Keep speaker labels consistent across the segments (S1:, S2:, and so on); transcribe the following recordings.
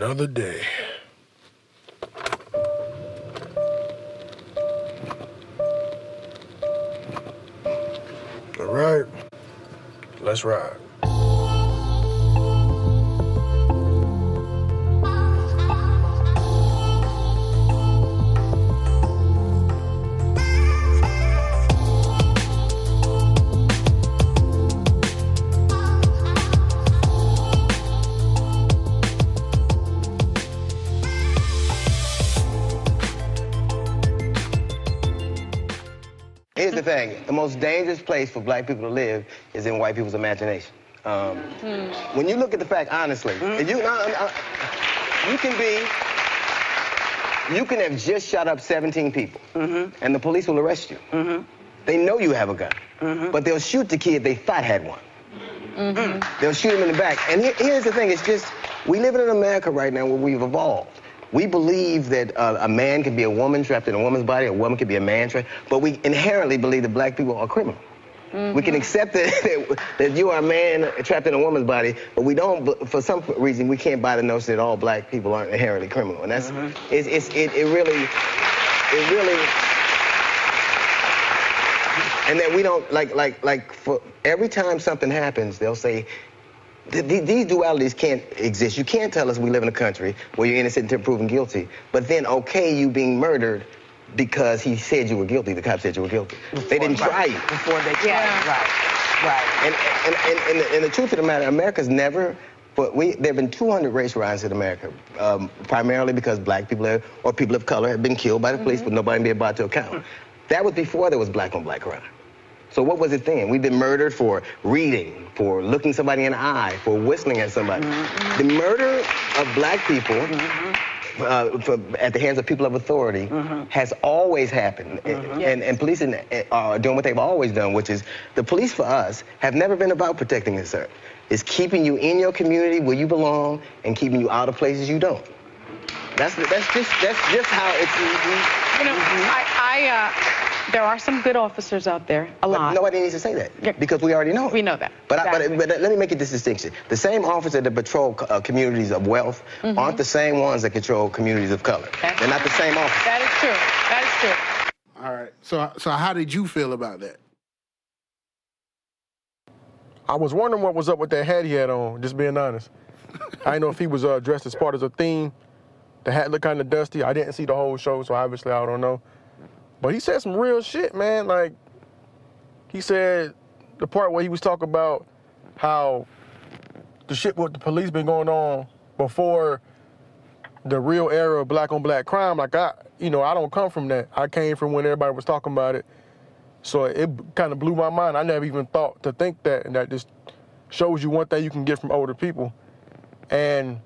S1: Another day. All right, let's ride.
S2: Here's the thing. The most dangerous place for black people to live is in white people's imagination. When you look at the fact, honestly, if you can have just shot up 17 people, and the police will arrest you. They know you have a gun, but they'll shoot the kid they thought had one. They'll shoot him in the back. And here's the thing, it's just, we live in an America right now where we've evolved. We believe that a man can be a woman trapped in a woman's body, a woman can be a man trapped, but we inherently believe that black people are criminal. We can accept that you are a man trapped in a woman's body, but we don't, for some reason, we can't buy the notion that all black people aren't inherently criminal. And that's, it really, and that we don't, like for every time something happens, they'll say, these dualities can't exist. You can't tell us we live in a country where you're innocent until proven guilty, but then okay you being murdered because he said you were guilty, the cops said you were guilty. They didn't try you.
S3: Before they tried, right.
S2: And the truth of the matter, America's never, there have been 200 race riots in America, primarily because black people or people of color have been killed by the police, but nobody be brought to account. That was before there was black on black crime. So what was it then? We've been murdered for reading, for looking somebody in the eye, for whistling at somebody. The murder of black people at the hands of people of authority has always happened. And police are doing what they've always done, which is the police for us have never been about protecting us, sir. It's keeping you in your community where you belong and keeping you out of places you don't. That's just how it's.
S4: You know, there are some good officers out there, a lot.
S2: But nobody needs to say that, because we already know it.
S4: We know that.
S2: But let me make it this distinction. The same officers that patrol communities of wealth aren't the same ones that control communities of color. They're not the same officers.
S4: That is true. That is true.
S1: All right, so how did you feel about that?
S5: I was wondering what was up with that hat he had on, just being honest. I didn't know if he was dressed as part of a theme. The hat looked kind of dusty. I didn't see the whole show, so obviously I don't know. But he said some real shit, man. Like, he said the part where he was talking about how the shit with the police been going on before the real era of black on black crime. Like, I don't come from that. I came from when everybody was talking about it. So it kind of blew my mind. I never even thought to think that, and that just shows you one thing you can get from older people. And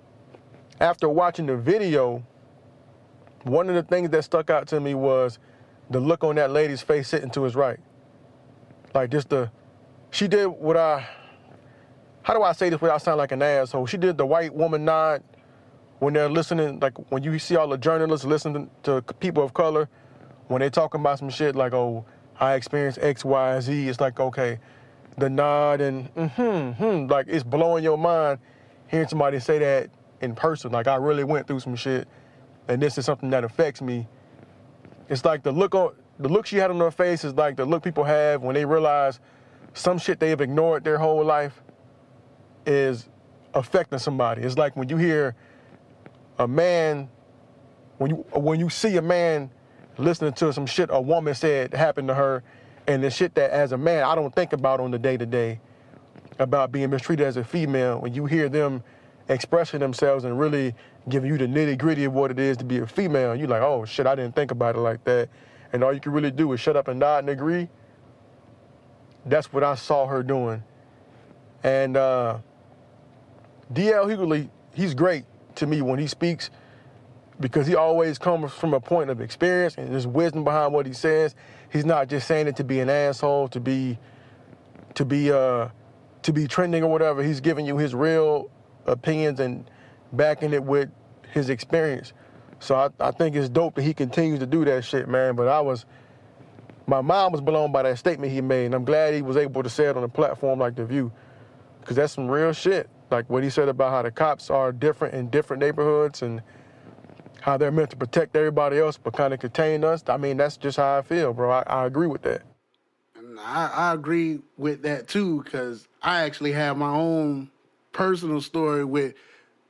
S5: after watching the video, one of the things that stuck out to me was the look on that lady's face sitting to his right. Like, she did what how do I say this without sounding like an asshole? She did the white woman nod when they're listening, like when you see all the journalists listening to people of color, when they're talking about some shit like, oh, I experienced X, Y, Z, it's like, okay, the nod and like it's blowing your mind hearing somebody say that in person. Like, I really went through some shit and this is something that affects me. It's like the look she had on her face is like the look people have when they realize some shit they've ignored their whole life is affecting somebody. It's like when you hear a man, when you see a man listening to some shit a woman said happened to her, and the shit that as a man I don't think about on the day-to-day about being mistreated as a female, when you hear them expressing themselves and really giving you the nitty-gritty of what it is to be a female, and you're like, oh shit, I didn't think about it like that. And all you can really do is shut up and nod and agree. That's what I saw her doing. And D.L. Hughley, he's great to me when he speaks because he always comes from a point of experience and there's wisdom behind what he says. He's not just saying it to be an asshole, to be trending or whatever. He's giving you his real opinions and backing it with his experience. So I think it's dope that he continues to do that shit, man. But my mind was blown by that statement he made, and I'm glad he was able to say it on a platform like The View, because that's some real shit. Like what he said about how the cops are different in different neighborhoods and how they're meant to protect everybody else but kind of contain us. I mean, that's just how I feel, bro. I agree with that.
S1: And I agree with that too, because I actually have my own personal story with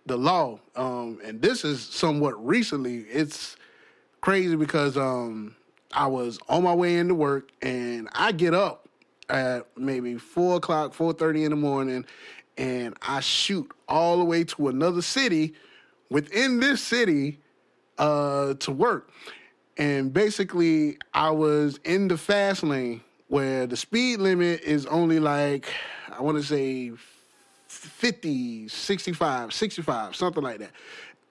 S1: the law. And this is somewhat recently. It's crazy because I was on my way into work and I get up at maybe 4 o'clock, 4:30 in the morning, and I shoot all the way to another city within this city to work. And basically, I was in the fast lane where the speed limit is only like, I want to say 50, 65, something like that.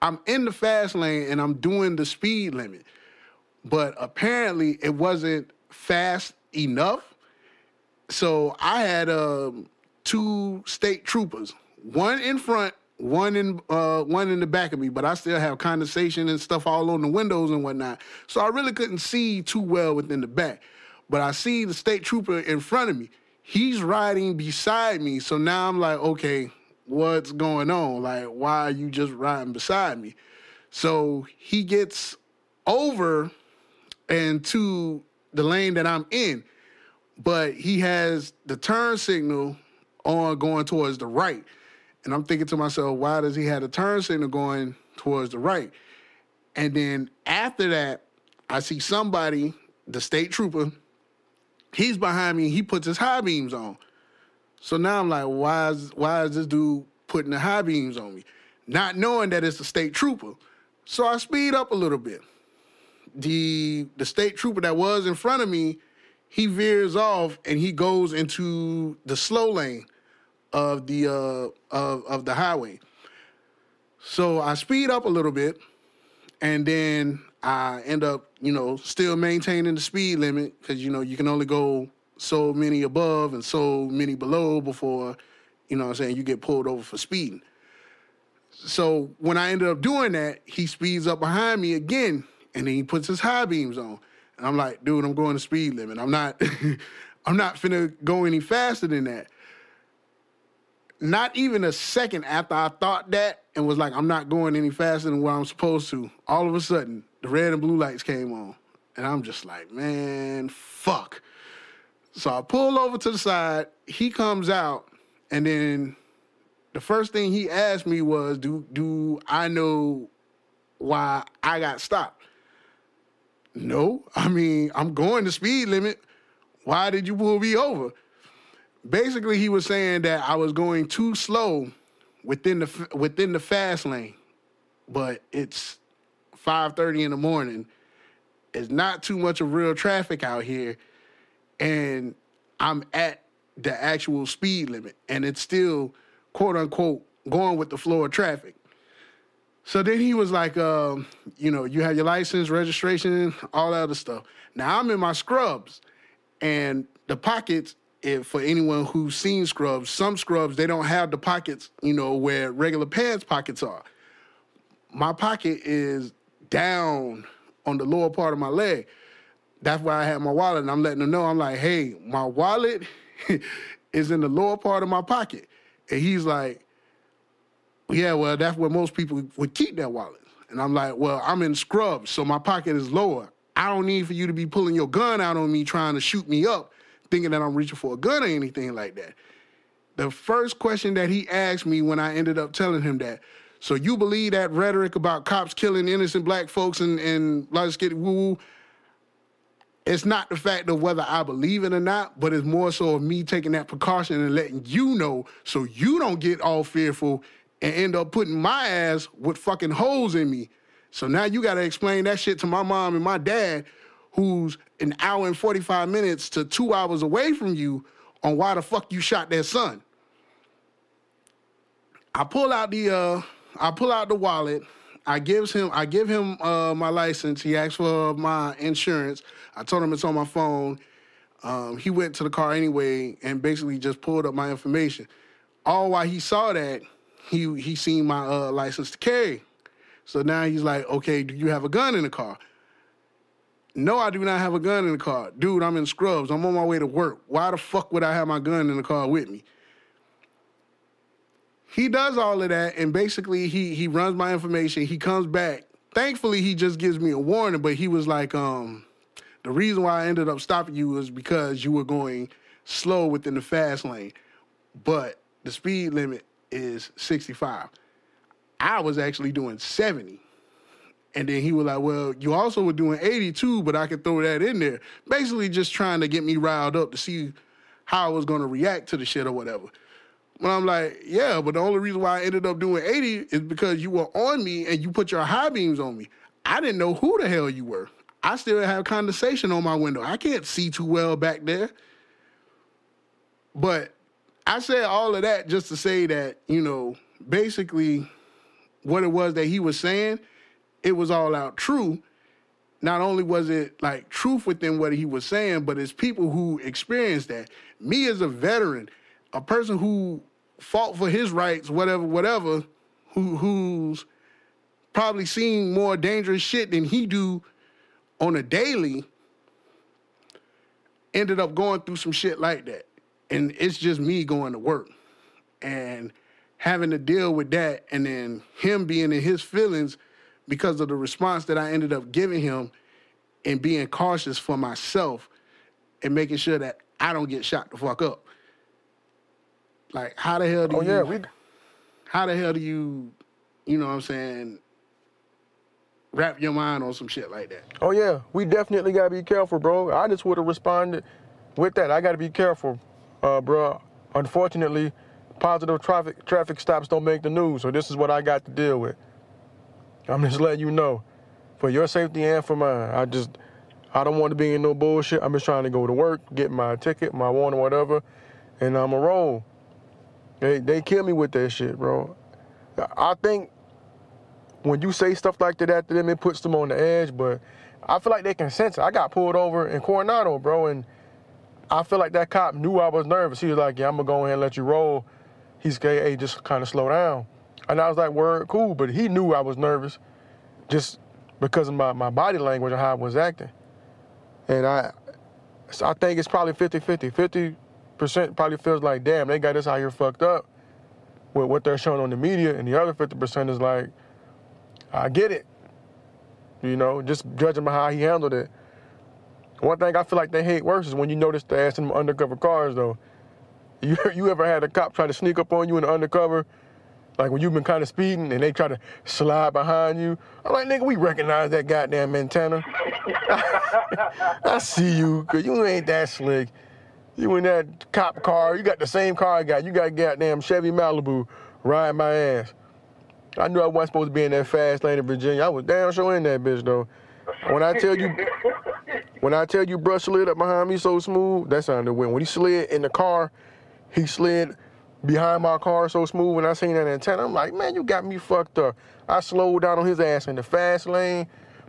S1: I'm in the fast lane and I'm doing the speed limit. But apparently, it wasn't fast enough. So I had 2 state troopers, one in front, one in the back of me, but I still have condensation and stuff all on the windows and whatnot. So I really couldn't see too well within the back. But I see the state trooper in front of me. He's riding beside me. So now I'm like, okay, what's going on? Like, why are you just riding beside me? So he gets over into the lane that I'm in, but he has the turn signal on going towards the right. And I'm thinking to myself, why does he have the turn signal going towards the right? And then after that, I see somebody, the state trooper, he's behind me, he puts his high beams on. So now I'm like, why is this dude putting the high beams on me? Not knowing that it's the state trooper. So I speed up a little bit. The state trooper that was in front of me, he veers off and he goes into the slow lane of the highway. So I speed up a little bit, and then I end up, still maintaining the speed limit because, you can only go so many above and so many below before, you get pulled over for speeding. So when I ended up doing that, he speeds up behind me again, and then he puts his high beams on. And I'm like, dude, I'm going the speed limit. I'm not finna go any faster than that. Not even a second after I thought that and was like, I'm not going any faster than what I'm supposed to, all of a sudden, the red and blue lights came on. And I'm just like, man, fuck. So I pull over to the side. He comes out, and then the first thing he asked me was, do I know why I got stopped? No. I mean, I'm going the speed limit. Why did you pull me over? Basically, he was saying that I was going too slow within the fast lane, but it's 5:30 in the morning. It's not too much of real traffic out here, and I'm at the actual speed limit, and it's still, quote unquote, going with the flow of traffic. So then he was like, you have your license, registration, all that other stuff. Now I'm in my scrubs, and the pockets, for anyone who's seen scrubs, some scrubs, they don't have the pockets, where regular pants pockets are. My pocket is down on the lower part of my leg. That's why I have my wallet, and I'm letting them know, I'm like, hey, my wallet is in the lower part of my pocket. And he's like, yeah, well, that's where most people would keep their wallet. And I'm like, well, I'm in scrubs, so my pocket is lower. I don't need for you to be pulling your gun out on me trying to shoot me up, thinking that I'm reaching for a gun or anything like that. The first question that he asked me when I ended up telling him that, so you believe that rhetoric about cops killing innocent black folks and let's get woo-woo? It's not the fact of whether I believe it or not, but it's more so of me taking that precaution and letting you know so you don't get all fearful and end up putting my ass with fucking holes in me. So now you got to explain that shit to my mom and my dad, who's an hour and 45 minutes to 2 hours away from you, on why the fuck you shot their son. I pull out the wallet. I give him my license. He asked for my insurance. I told him it's on my phone. He went to the car anyway and basically just pulled up my information. All while he saw that, he seen my license to carry. So now he's like, okay, do you have a gun in the car? No, I do not have a gun in the car. Dude, I'm in scrubs. I'm on my way to work. Why the fuck would I have my gun in the car with me? he does all of that, and basically he runs my information. He comes back. Thankfully, he just gives me a warning, but he was like, the reason why I ended up stopping you was because you were going slow within the fast lane, but the speed limit is 65. I was actually doing 70. And then he was like, well, you also were doing 82, but I could throw that in there. Basically just trying to get me riled up to see how I was going to react to the shit or whatever. But I'm like, yeah, but the only reason why I ended up doing 80 is because you were on me and you put your high beams on me. I didn't know who the hell you were. I still have condensation on my window. I can't see too well back there. But I said all of that just to say that, you know, basically what it was that he was saying, it was all out true. Not only was it like truth within what he was saying, but it's people who experienced that. Me as a veteran, a person who fought for his rights, whatever, who's probably seen more dangerous shit than he do on a daily, ended up going through some shit like that. And it's just me going to work and having to deal with that, and then him being in his feelings because of the response that I ended up giving him and being cautious for myself and making sure that I don't get shot the fuck up. Like, how the hell do how the hell do you, you know what I'm saying, wrap your mind on some shit like that?
S5: Oh, yeah. We definitely got to be careful, bro. I just would have responded with that. I got to be careful, bro. Unfortunately, positive traffic stops don't make the news, so this is what I got to deal with. I'm just letting you know, for your safety and for mine. I don't want to be in no bullshit. I'm just trying to go to work, get my ticket, my warning, whatever, and I'm a roll. They kill me with that shit, bro. I think when you say stuff like that to them, it puts them on the edge, but I feel like they can sense it. I got pulled over in Coronado, bro, and I feel like that cop knew I was nervous. He was like, yeah, I'm going to go ahead and let you roll. He's like, hey, just kind of slow down. And I was like, word, cool, but he knew I was nervous just because of my body language and how I was acting. And I think it's probably 50-50. 50% probably feels like, damn, they got us out here fucked up with what they're showing on the media, and the other 50% is like, I get it. You know, just judging by how he handled it. One thing I feel like they hate worse is when you notice the ass in them undercover cars, though. You ever had a cop try to sneak up on you in the undercover? Like when you've been kind of speeding and they try to slide behind you. I'm like, nigga, we recognize that goddamn antenna. I see you, because you ain't that slick. You in that cop car. You got the same car I got. You got goddamn Chevy Malibu riding my ass. I knew I wasn't supposed to be in that fast lane in Virginia. I was damn sure in that bitch, though. When I tell you bruh slid up behind me so smooth, that sounded weird. When he slid in the car, he slid behind my car so smooth. When I seen that antenna, I'm like, man, you got me fucked up. I slowed down on his ass in the fast lane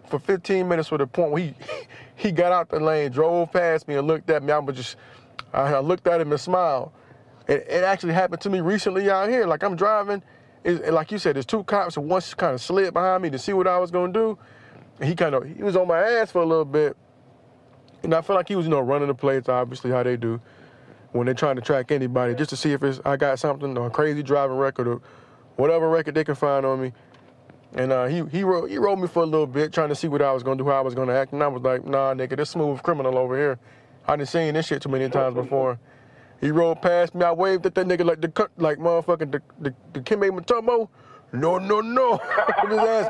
S5: for 15 minutes to the point where he got out the lane, drove past me and looked at me. I looked at him and smiled. It actually happened to me recently out here. Like I'm driving, like you said, there's two cops, and one kind of slid behind me to see what I was gonna do. And he was on my ass for a little bit. And I felt like he was, running the plates, obviously, how they do when they're trying to track anybody, just to see if I got something, or a crazy driving record, or whatever record they can find on me. And he rode me for a little bit, trying to see what I was going to do, how I was going to act. And I was like, nah, nigga, this smooth criminal over here. I done seen this shit too many times before. He rode past me. I waved at that nigga like motherfucking the Kimbe Mutombo. No. His ass,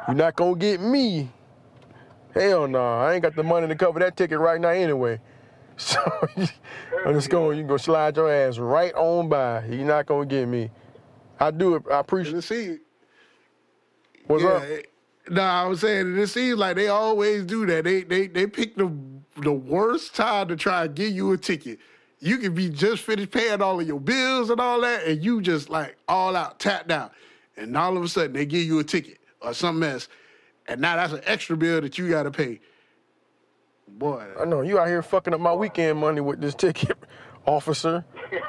S5: You're not going to get me. Hell no. I ain't got the money to cover that ticket right now anyway. So I'm just going, you can go slide your ass right on by. You're not going to get me. I do it. I appreciate it. What's up?
S1: I was saying, it seems like they always do that. They pick the worst time to try to give you a ticket. You can be just finished paying all of your bills and all that, and you just like all out, tapped out. And all of a sudden, they give you a ticket or something else. And now that's an extra bill that you got to pay. Boy.
S5: I know, you out here fucking up my weekend money with this ticket, officer.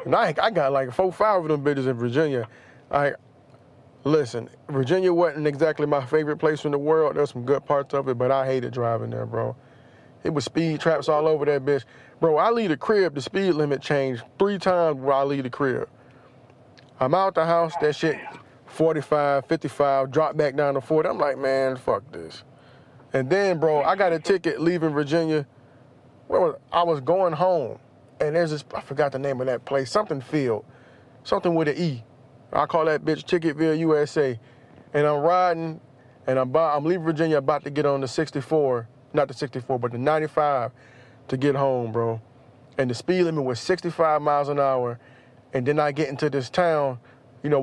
S5: And I got like 4-5 of them bitches in Virginia. Listen, Virginia wasn't exactly my favorite place in the world. There's some good parts of it, but I hated driving there, bro. It was speed traps all over that bitch. Bro, I leave the crib, the speed limit changed 3 times where I leave the crib. I'm out the house, that shit 45, 55, drop back down to 40. I'm like, man, fuck this. And then, bro, I got a ticket leaving Virginia. I was going home, and there's this, I forgot the name of that place, something field, something with an E. I call that bitch Ticketville, USA. And I'm riding, and I'm leaving Virginia, about to get on the 64, not the 64, but the 95 to get home, bro. And the speed limit was 65 miles an hour. And then I get into this town, you know,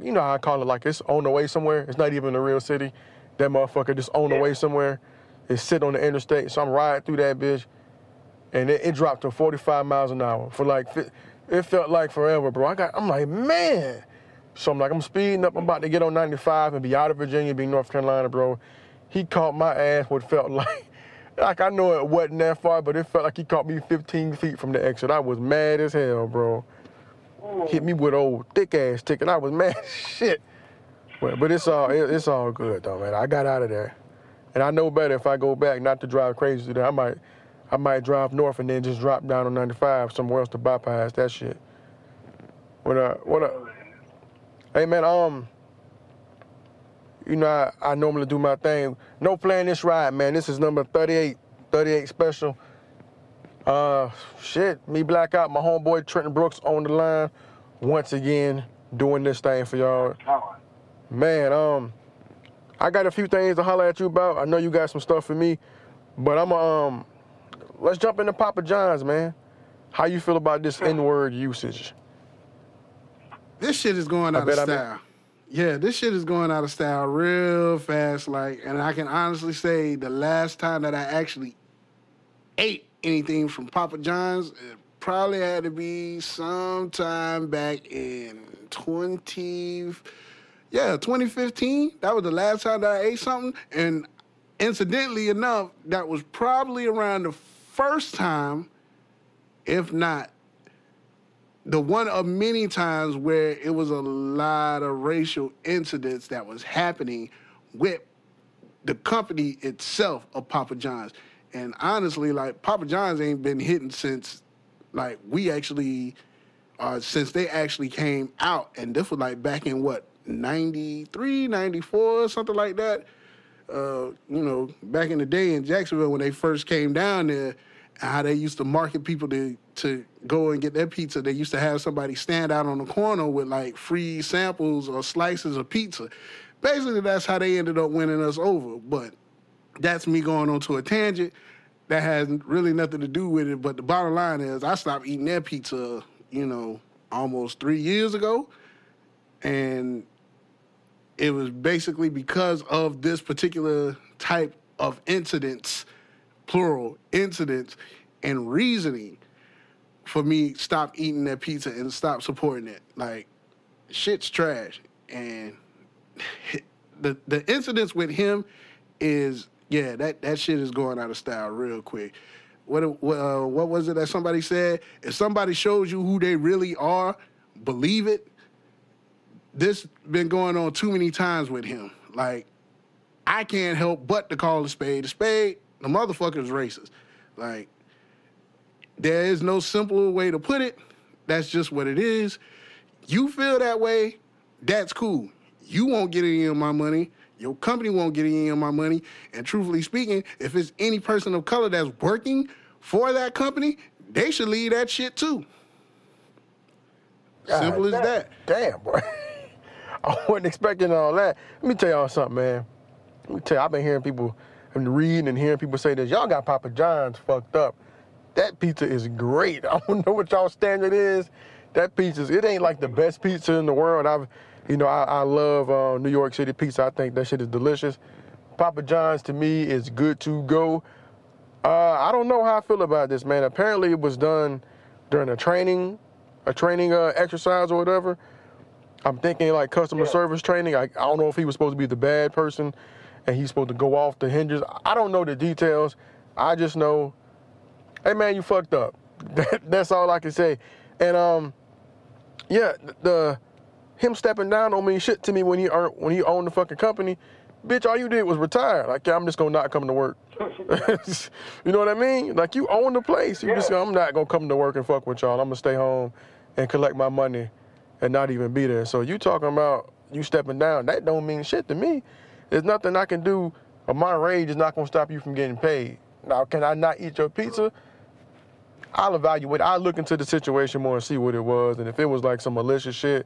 S5: you know how I call it, like it's on the way somewhere. It's not even a real city. That motherfucker just on the way somewhere. It's sit on the interstate. So I'm riding through that bitch, and it dropped to 45 miles an hour for like, it felt like forever, bro. I'm like, man. So I'm like, I'm speeding up. I'm about to get on 95 and be out of Virginia, be North Carolina, bro. He caught my ass what felt like I know it wasn't that far, but it felt like he caught me 15 feet from the exit. I was mad as hell, bro. Hit me with old thick ass ticket. I was mad as shit. But it's all good though, man. I got out of there, and I know better if I go back not to drive crazy today. I might drive north and then just drop down on 95 somewhere else to bypass that shit. What up? Hey man, you know I normally do my thing. No playing this ride, man. This is number 38 special. Shit, me Blackout, my homeboy Trenton Brooks on the line once again doing this thing for y'all. Man, I got a few things to holler at you about. I know you got some stuff for me, but let's jump into Papa John's, man. How you feel about this N-word usage?
S1: This shit is going out of style. Yeah, this shit is going out of style real fast. Like, and I can honestly say the last time that I actually ate anything from Papa John's, it probably had to be sometime back in 2015. That was the last time that I ate something. And incidentally enough, that was probably around the first time, if not the one of many times where it was a lot of racial incidents that was happening with the company itself of Papa John's. And honestly, like, Papa John's ain't been hitting since, like, since they actually came out. And this was, like, back in, 93, 94, something like that. You know, back in the day in Jacksonville when they first came down there, how they used to market people to go and get their pizza. They used to have somebody stand out on the corner with, like, free samples or slices of pizza. Basically, that's how they ended up winning us over. But that's me going on to a tangent that has really nothing to do with it. But the bottom line is I stopped eating their pizza, you know, almost 3 years ago. And it was basically because of this particular type of incidents, plural, incidents, and reasoning for me stop eating that pizza and stop supporting it. Like, shit's trash. And the incidents with him is, yeah, that shit is going out of style real quick. What was it that somebody said? If somebody shows you who they really are, believe it. This been going on too many times with him. Like, I can't help but to call a spade a spade. The motherfucker is racist. Like, there is no simpler way to put it. That's just what it is. You feel that way, that's cool. You won't get any of my money. Your company won't get any of my money. And truthfully speaking, if it's any person of color that's working for that company, they should leave that shit too. Simple as that.
S5: Damn, boy. I wasn't expecting all that. Let me tell y'all something, man. I've been hearing people and reading and hearing people say this. Y'all got Papa John's fucked up. That pizza is great. I don't know what y'all standard is. That pizza, it ain't like the best pizza in the world. I love New York City pizza. I think that shit is delicious. Papa John's to me is good to go. I don't know how I feel about this, man. Apparently it was done during a training exercise or whatever. I'm thinking like customer service training. I don't know if he was supposed to be the bad person and he's supposed to go off the hinges. I don't know the details. I just know, hey man, you fucked up. That's all I can say. And him stepping down don't mean shit to me when he owned the fucking company. Bitch, all you did was retire. Like, yeah, I'm just gonna not come to work. You know what I mean? Like, you own the place. I'm not gonna come to work and fuck with y'all. I'm gonna stay home and collect my money and not even be there. So you talking about you stepping down, that don't mean shit to me. There's nothing I can do, or my rage is not gonna stop you from getting paid. Now, can I not eat your pizza? I'll evaluate. I'll look into the situation more and see what it was. And if it was like some malicious shit,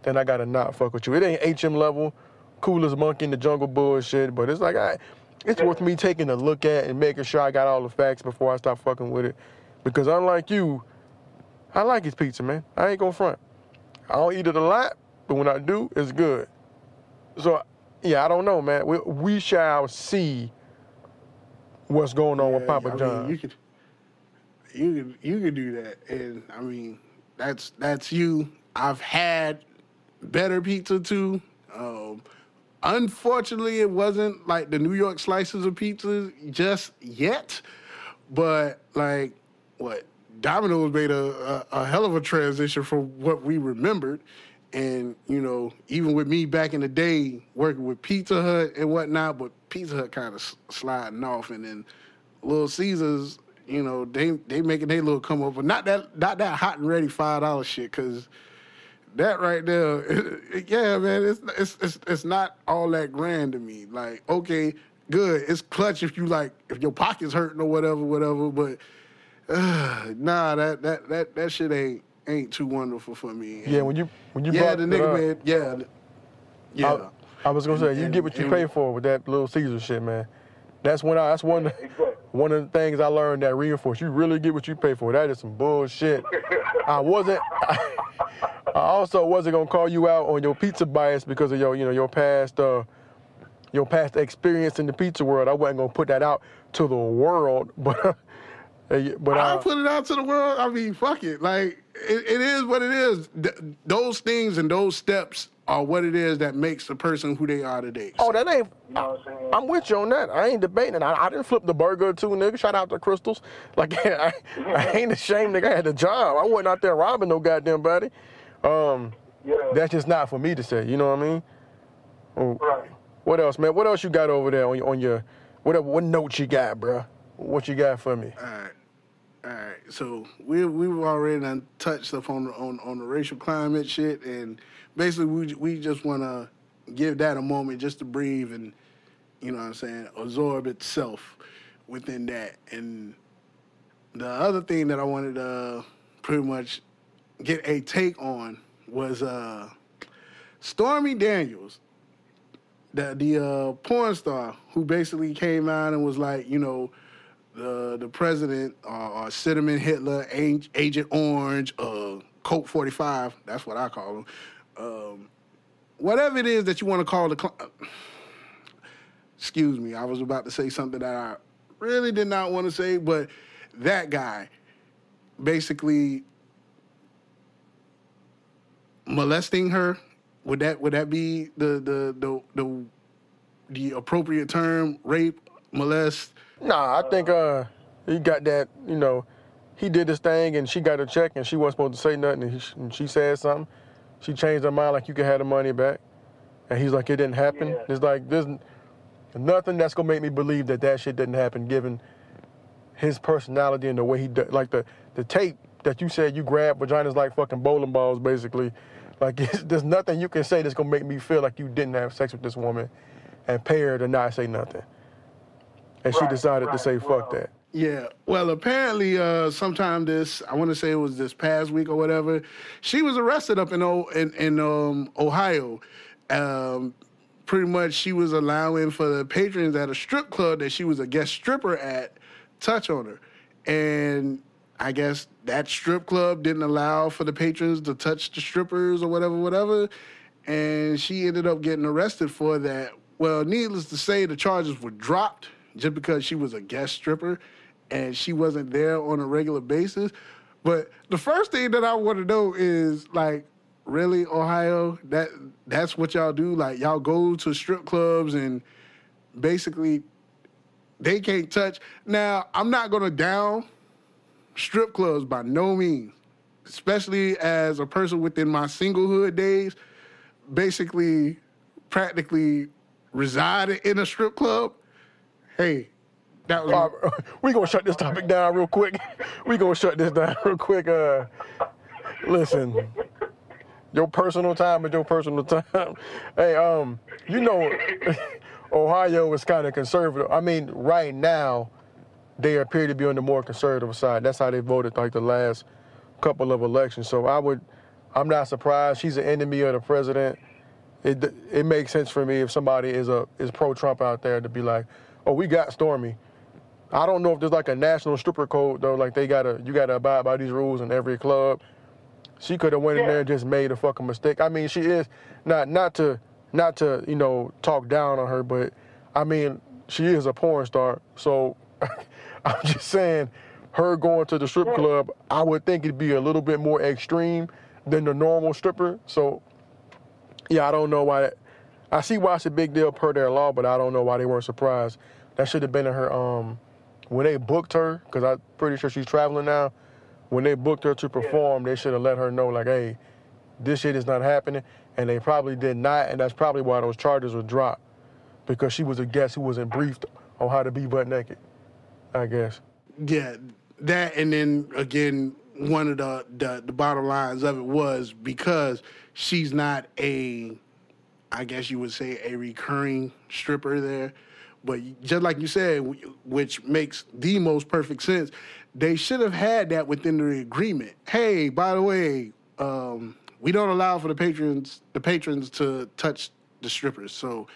S5: then I gotta not fuck with you. It ain't HM level, coolest monkey in the jungle bullshit, but it's like, it's worth me taking a look at and making sure I got all the facts before I start fucking with it. Because unlike you, I like his pizza, man. I ain't gonna front. I don't eat it a lot, but when I do, it's good. So, yeah, I don't know, man. We shall see what's going on with Papa John.
S1: You could do that, and I mean that's you. I've had better pizza too. Unfortunately, it wasn't like the New York slices of pizza just yet, but like what Domino's made a hell of a transition from what we remembered, and you know even with me back in the day working with Pizza Hut and whatnot, but Pizza Hut kind of sliding off, and then Little Caesars. You know, they making their little come up, but not that hot and ready $5 shit, cause that right there, yeah, man, it's not all that grand to me. Like, okay, good, it's clutch if if your pocket's hurting or whatever, but nah, that shit ain't too wonderful for me.
S5: Yeah, when you
S1: yeah,
S5: brought
S1: the
S5: it
S1: nigga
S5: up,
S1: man, yeah.
S5: I was gonna say you get what you pay for with that Little Caesar shit, man. That's one of the things I learned that reinforced. You really get what you pay for. That is some bullshit. I also wasn't gonna call you out on your pizza bias because of your past experience in the pizza world. I wasn't gonna put that out to the world, but
S1: I'll put it out to the world. I mean, fuck it. Like it is what it is. Those things and those steps are what it is that makes the person who they are today.
S5: Oh, that ain't. I'm with you on that. I ain't debating. I didn't flip the burger too, nigga. Shout out to Crystals. Like I ain't ashamed, nigga. I had a job. I wasn't out there robbing no goddamn body. That's just not for me to say. You know what I mean?
S3: Right.
S5: What else, man? What else you got over there on your what notes you got, bro? What you got for me?
S1: All right. So we've already done touched up on the racial climate shit, and basically we just want to give that a moment just to breathe and, you know what I'm saying, absorb itself within that. And the other thing that I wanted to pretty much get a take on was Stormy Daniels, the porn star who basically came out and was like, you know, the president or Cinnamon Hitler, Agent Orange, Coke 45, that's what I call him. Whatever it is that you want to call excuse me, I was about to say something that I really did not want to say, but that guy basically molesting her, would that be the appropriate term? Rape, molest?
S5: Nah, I think he got that, you know, he did this thing and she got a check and she wasn't supposed to say nothing and she said something. She changed her mind like you can have the money back. And he's like, it didn't happen. Yeah. It's like, there's nothing that's going to make me believe that shit didn't happen given his personality and the way he does. Like the tape that you said you grabbed vaginas like fucking bowling balls, basically. Like, there's nothing you can say that's going to make me feel like you didn't have sex with this woman and pay her to not say nothing. And she decided to say, fuck that.
S1: Yeah, well, apparently, sometime I want to say it was this past week or whatever, she was arrested up in Ohio. Pretty much, she was allowing for the patrons at a strip club that she was a guest stripper at touch on her, and I guess that strip club didn't allow for the patrons to touch the strippers or whatever, and she ended up getting arrested for that. Well, needless to say, the charges were dropped just because she was a guest stripper and she wasn't there on a regular basis. But the first thing that I want to know is, like, really, Ohio, that's what y'all do? Like, y'all go to strip clubs and basically they can't touch. Now, I'm not going to down strip clubs by no means, especially as a person within my singlehood days, basically practically resided in a strip club. Hey, that was...
S5: we gonna shut this topic down real quick. Listen, Your personal time is your personal time. Hey, you know, Ohio is kind of conservative. I mean, right now, they appear to be on the more conservative side. That's how they voted like the last couple of elections. So I'm not surprised. She's an enemy of the president. It makes sense for me if somebody is pro-Trump out there to be like, oh, we got Stormy. I don't know if there's like a national stripper code though. Like you gotta abide by these rules in every club. She could have went in there and just made a fucking mistake. I mean, she is not to talk down on her, but I mean, she is a porn star. So I'm just saying, her going to the strip club, I would think it'd be a little bit more extreme than the normal stripper. So yeah, I don't know why. I see why it's a big deal per their law, but I don't know why they weren't surprised. That should have been in her when they booked her, because I'm pretty sure she's traveling now. When they booked her to perform, they should have let her know, like, hey, this shit is not happening. And they probably did not, and that's probably why those charges were dropped, because she was a guest who wasn't briefed on how to be butt naked, I guess.
S1: Yeah, that, and then, again, one of the bottom lines of it was because she's not I guess you would say, a recurring stripper there. But just like you said, which makes the most perfect sense, they should have had that within the agreement. Hey, by the way, we don't allow for the patrons to touch the strippers. So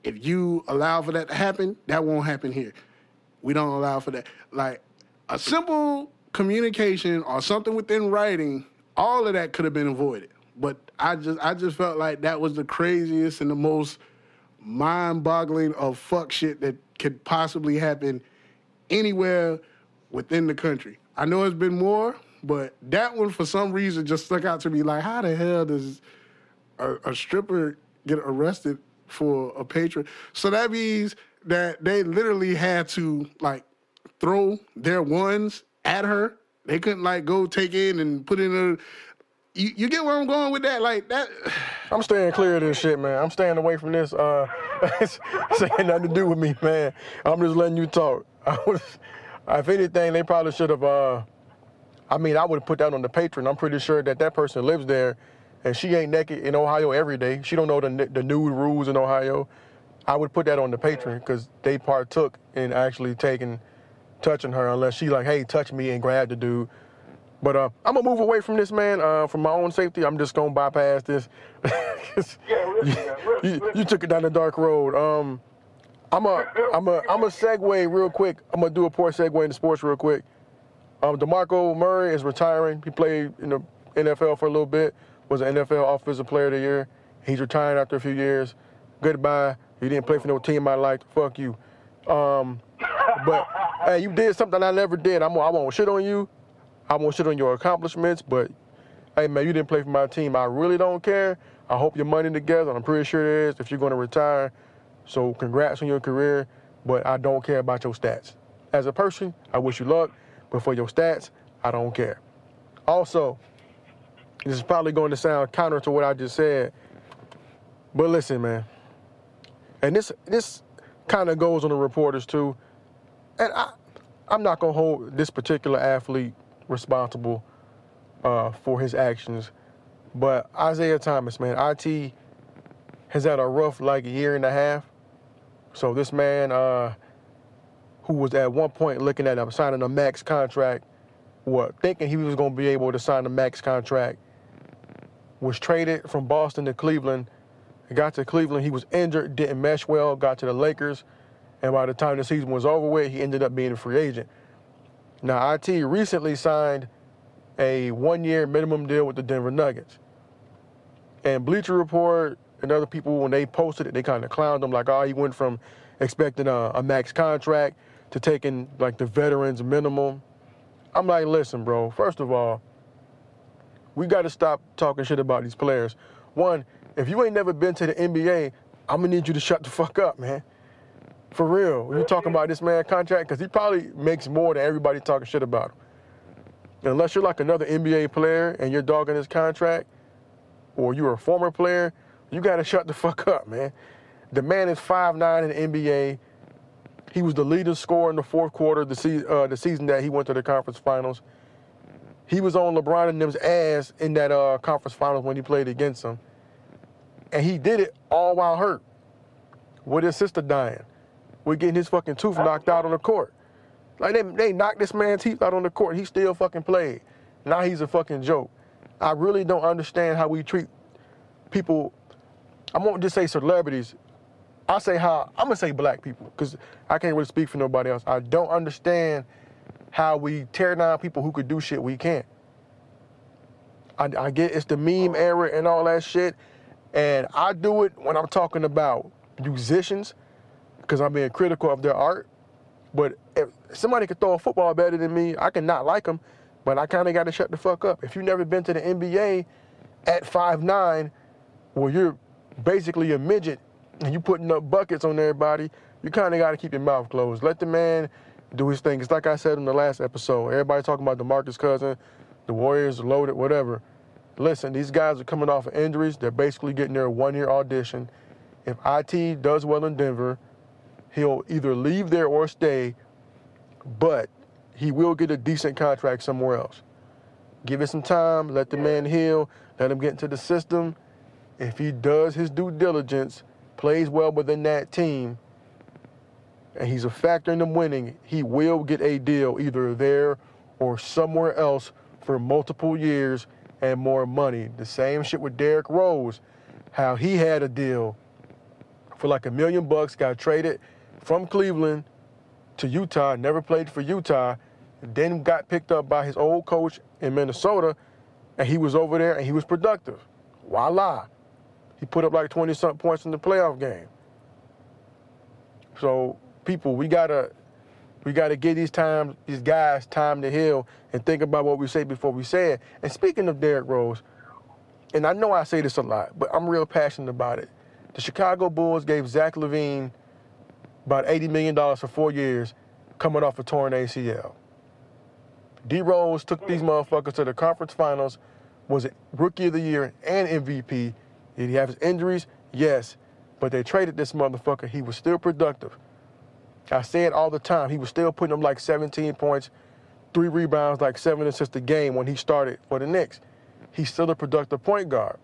S1: if you allow for that to happen, that won't happen here. We don't allow for that. Like a simple communication or something within writing, all of that could have been avoided. But I just felt like that was the craziest and the most mind-boggling of fuck shit that could possibly happen anywhere within the country. I know it's been more, but that one for some reason just stuck out to me. Like, how the hell does a stripper get arrested for a patron? So that means that they literally had to like throw their ones at her. They couldn't like go take in and put in a. You get where I'm going with that? Like that.
S5: I'm staying clear of this shit, man. I'm staying away from this. It's ain't nothing to do with me, man. I'm just letting you talk. If anything, they probably should have. I would have put that on the patron. I'm pretty sure that person lives there, and she ain't naked in Ohio every day. She don't know the nude rules in Ohio. I would put that on the patron because they partook in actually touching her, unless she like, hey, touch me and grab the dude. But I'm gonna move away from this, man. For my own safety, I'm just gonna bypass this. You took it down the dark road. I'm a segue real quick. I'm gonna do a poor segue into sports real quick. DeMarco Murray is retiring. He played in the NFL for a little bit. Was an NFL Offensive Player of the Year. He's retiring after a few years. Goodbye. You didn't play for no team I liked. Fuck you. But hey, you did something I never did. I won't shit on you. I won't shit on your accomplishments, but hey, man, you didn't play for my team. I really don't care. I hope your money together. I'm pretty sure it is if you're going to retire. So congrats on your career, but I don't care about your stats. As a person, I wish you luck, but for your stats, I don't care. Also, this is probably going to sound counter to what I just said, but listen, man, and this kind of goes on the reporters too, and I'm not going to hold this particular athlete responsible for his actions, but Isaiah Thomas, man, IT has had a rough year and a half. So this man, who was at one point looking at signing a max contract, thinking he was going to be able to sign a max contract, was traded from Boston to Cleveland. He got to Cleveland, he was injured, didn't mesh well, got to the Lakers, and by the time the season was over with, he ended up being a free agent. Now, IT recently signed a 1-year minimum deal with the Denver Nuggets. And Bleacher Report and other people, when they posted it, they kind of clowned him like, oh, he went from expecting a max contract to taking the veterans minimum. I'm like, listen, bro, first of all, we got to stop talking shit about these players. One, if you ain't never been to the NBA, I'm going to need you to shut the fuck up, man. For real. When you're talking about this man's contract, because he probably makes more than everybody talking shit about him. Unless you're like another NBA player and you're dogging his contract, or you're a former player, you got to shut the fuck up, man. The man is 5'9" in the NBA. He was the leading scorer in the fourth quarter the season that he went to the conference finals. He was on LeBron and them's ass in that conference finals when he played against them. And he did it all while hurt. With his sister dying. With getting his fucking tooth knocked out on the court. Like, they knocked this man's teeth out on the court. He still fucking played. Now he's a fucking joke. I really don't understand how we treat people. I won't just say celebrities. I'm going to say black people, because I can't really speak for nobody else. I don't understand how we tear down people who could do shit we can't. I get it's the meme era and all that shit, and I do it when I'm talking about musicians, because I'm being critical of their art. But if somebody could throw a football better than me, I can not like them, but I kind of got to shut the fuck up. If you've never been to the NBA at 5'9", where you're basically a midget, and you putting up buckets on everybody, you kind of got to keep your mouth closed. Let the man do his thing. It's like I said in the last episode. Everybody talking about DeMarcus Cousins, the Warriors loaded, whatever. Listen, these guys are coming off of injuries. They're basically getting their one-year audition. If IT does well in Denver, he'll either leave there or stay, but he will get a decent contract somewhere else. Give it some time. Let the man heal. Let him get into the system. If he does his due diligence, plays well within that team, and he's a factor in them winning, he will get a deal either there or somewhere else for multiple years and more money. The same shit with Derrick Rose, how he had a deal for like $1 million, got traded from Cleveland to Utah, never played for Utah, then got picked up by his old coach in Minnesota, and he was over there and he was productive. Voila. He put up like 20-something points in the playoff game. So, people, we gotta give these guys time to heal and think about what we say before we say it. And speaking of Derrick Rose, and I know I say this a lot, but I'm real passionate about it. The Chicago Bulls gave Zach LaVine about $80 million for 4 years coming off a torn ACL. D Rose took these motherfuckers to the conference finals, was Rookie of the Year and MVP. Did he have his injuries? Yes. But they traded this motherfucker. He was still productive. I say it all the time. He was still putting up like 17 points, 3 rebounds, like 7 assists a game when he started for the Knicks. He's still a productive point guard.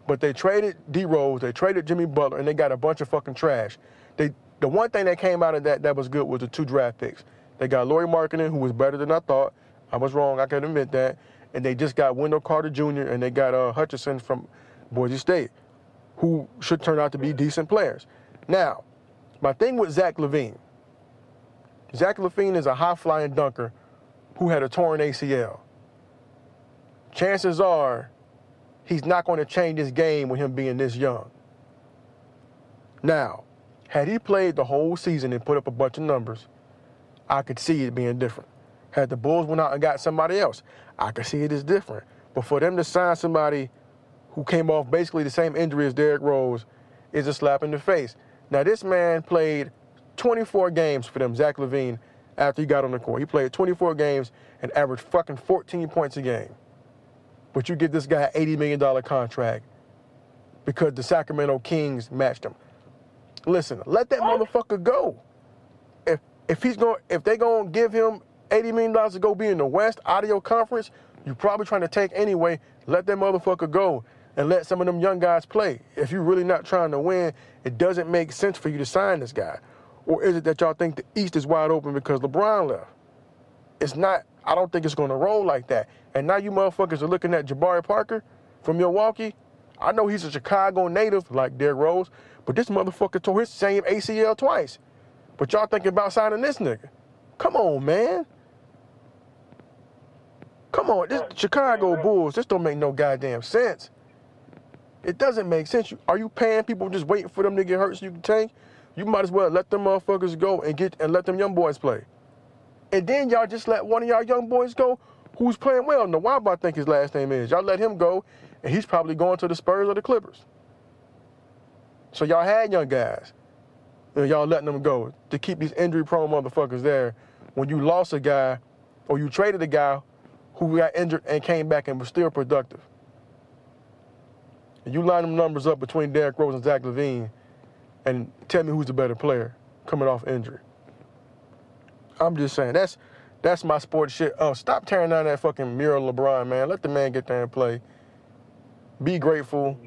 S5: But they traded D Rose, they traded Jimmy Butler, and they got a bunch of fucking trash. The one thing that came out of that was good was the 2 draft picks. They got Lauri Markkanen, who was better than I thought. I was wrong, I can admit that. And they just got Wendell Carter Jr. and they got Hutchinson from Boise State, who should turn out to be decent players. Now, my thing with Zach LaVine is a high-flying dunker who had a torn ACL. Chances are he's not going to change his game with him being this young. Now, had he played the whole season and put up a bunch of numbers, I could see it being different. Had the Bulls went out and got somebody else, I could see it as different. But for them to sign somebody who came off basically the same injury as Derrick Rose is a slap in the face. Now, this man played 24 games for them, Zach LaVine, after he got on the court. He played 24 games and averaged fucking 14 points a game. But you give this guy an $80 million contract because the Sacramento Kings matched him. Listen, let that motherfucker go. If they're gonna give him $80 million to go be in the West out of your conference, you're probably trying to take anyway. Let that motherfucker go and let some of them young guys play. If you're really not trying to win, it doesn't make sense for you to sign this guy. Or is it that y'all think the East is wide open because LeBron left? It's not. I don't think it's going to roll like that. And now you motherfuckers are looking at Jabari Parker from Milwaukee. I know he's a Chicago native like Derrick Rose, but this motherfucker tore his same ACL twice. But y'all thinking about signing this nigga. Come on, man. Come on, this Chicago Bulls, this don't make no goddamn sense. It doesn't make sense. Are you paying people just waiting for them to get hurt so you can tank? You might as well let them motherfuckers go and let them young boys play. And then y'all just let one of y'all young boys go who's playing well. Nawab, I think his last name is. Y'all let him go, and he's probably going to the Spurs or the Clippers. So y'all had young guys, and y'all letting them go to keep these injury-prone motherfuckers there when you lost a guy or you traded a guy who got injured and came back and was still productive. And you line them numbers up between Derrick Rose and Zach LaVine and tell me who's the better player coming off injury. I'm just saying, that's That's my sports shit. Stop tearing down that fucking mural of LeBron, man. Let the man get there and play. Be grateful.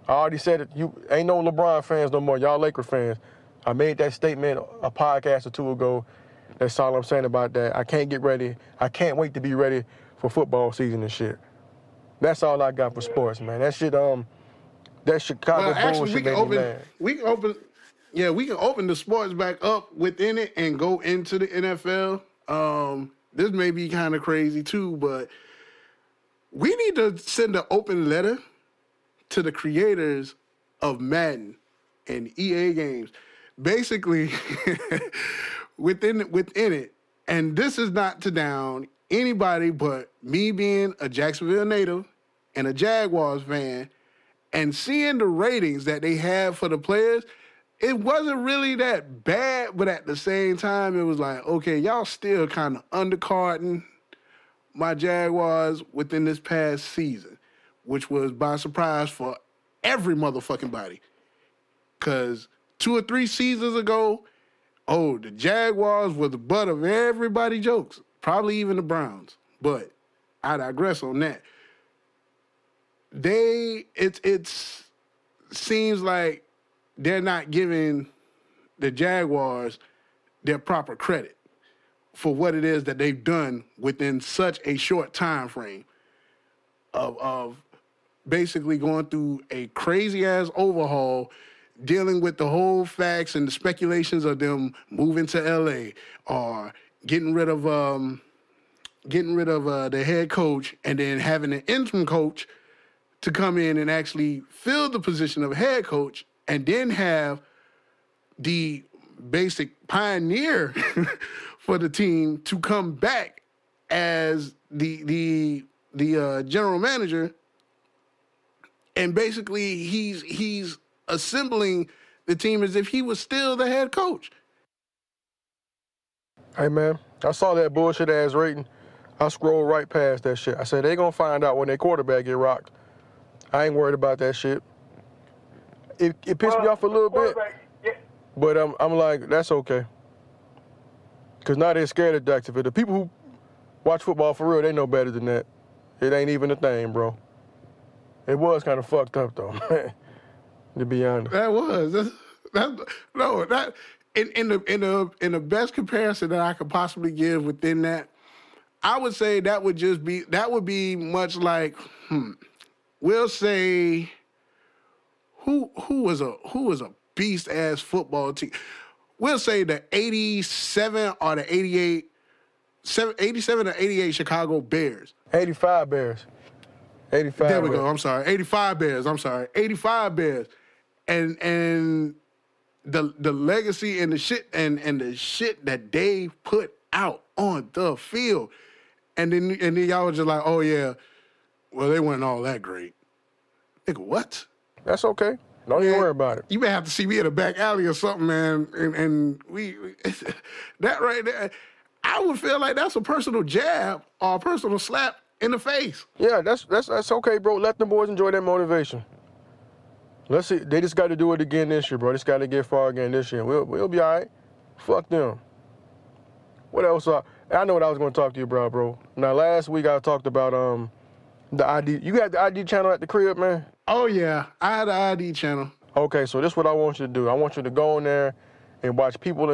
S5: I already said it. You ain't no LeBron fans no more. Y'all Laker fans. I made that statement a podcast or two ago. That's all I'm saying about that. I can't get ready. I can't wait to be ready for football season and shit. That's all I got for sports, man. That shit, that Chicago Bulls shit made me mad.
S1: We can open the sports back up within it and go into the NFL. This may be kind of crazy too, but we need to send an open letter to the creators of Madden and EA games. Basically, within it, and this is not to down anybody but me being a Jacksonville native and a Jaguars fan, and seeing the ratings that they have for the players, it wasn't really that bad, but at the same time, it was like, okay, y'all still kind of undercarding my Jaguars within this past season, which was by surprise for every motherfucking body. Because 2 or 3 seasons ago, the Jaguars were the butt of everybody's jokes, probably even the Browns. But I digress on that. It seems like they're not giving the Jaguars their proper credit for what it is that they've done within such a short time frame of basically going through a crazy-ass overhaul, dealing with the whole facts and the speculations of them moving to L.A. or getting rid of the head coach and then having an interim coach to come in and actually fill the position of head coach, and then have the basic pioneer for the team to come back as the general manager, and basically he's assembling the team as if he was still the head coach.
S5: Hey, man, I saw that bullshit ass rating. I scrolled right past that shit. I said, they gonna find out when their quarterback get rocked. I ain't worried about that shit. It pissed me off a little bit, but I'm like, that's okay. Because now they're scared of Jacksonville. The people who watch football for real, they know better than that. It ain't even a thing, bro. It was kind of fucked up, though, to be honest.
S1: That was. In the best comparison that I could possibly give within that, I would say that would be much like, we'll say, who was a beast ass football team. We'll say the 87 or the 87 or 88 Chicago Bears.
S5: 85 Bears. 85.
S1: There we go. I'm sorry. 85 Bears. 85 Bears. And the legacy and the shit and the shit that they put out on the field. And then y'all was just like, oh yeah, well, they weren't all that great. Nigga, what?
S5: That's okay. Don't even worry about it.
S1: You may have to see me in a back alley or something, man. And we that right there, I would feel like that's a personal jab or a personal slap in the face.
S5: Yeah, that's okay, bro. Let them boys enjoy their motivation. Let's see. They just got to do it again this year, bro. They just got to get far again this year. We'll be all right. Fuck them. What else? I know what I was going to talk to you about, bro. Now, last week I talked about the ID. You got the ID channel at the crib, man?
S1: Oh, yeah. I had the ID channel.
S5: Okay, so this is what I want you to do. I want you to go in there and watch People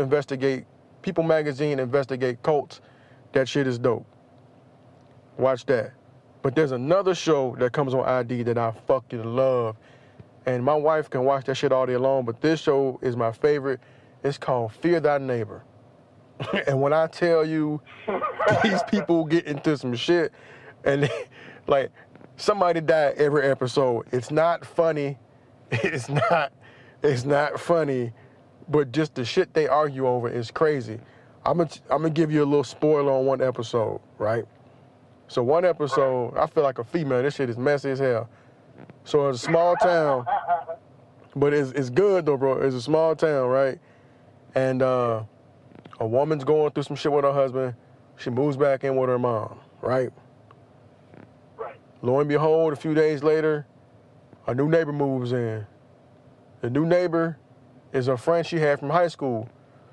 S5: Magazine investigate cults. That shit is dope. Watch that. But there's another show that comes on ID that I fucking love. And my wife can watch that shit all day long, but this show is my favorite. It's called Fear Thy Neighbor. And when I tell you, these people get into some shit, and like, somebody died every episode. It's not funny. It's not funny, but just the shit they argue over is crazy. I'm gonna give you a little spoiler on one episode, right? So one episode, I feel like a female. This shit is messy as hell. So it's a small town, but it's good though, bro. It's a small town, right? And a woman's going through some shit with her husband. She moves back in with her mom, right? Lo and behold, a few days later, a new neighbor moves in. The new neighbor is a friend she had from high school.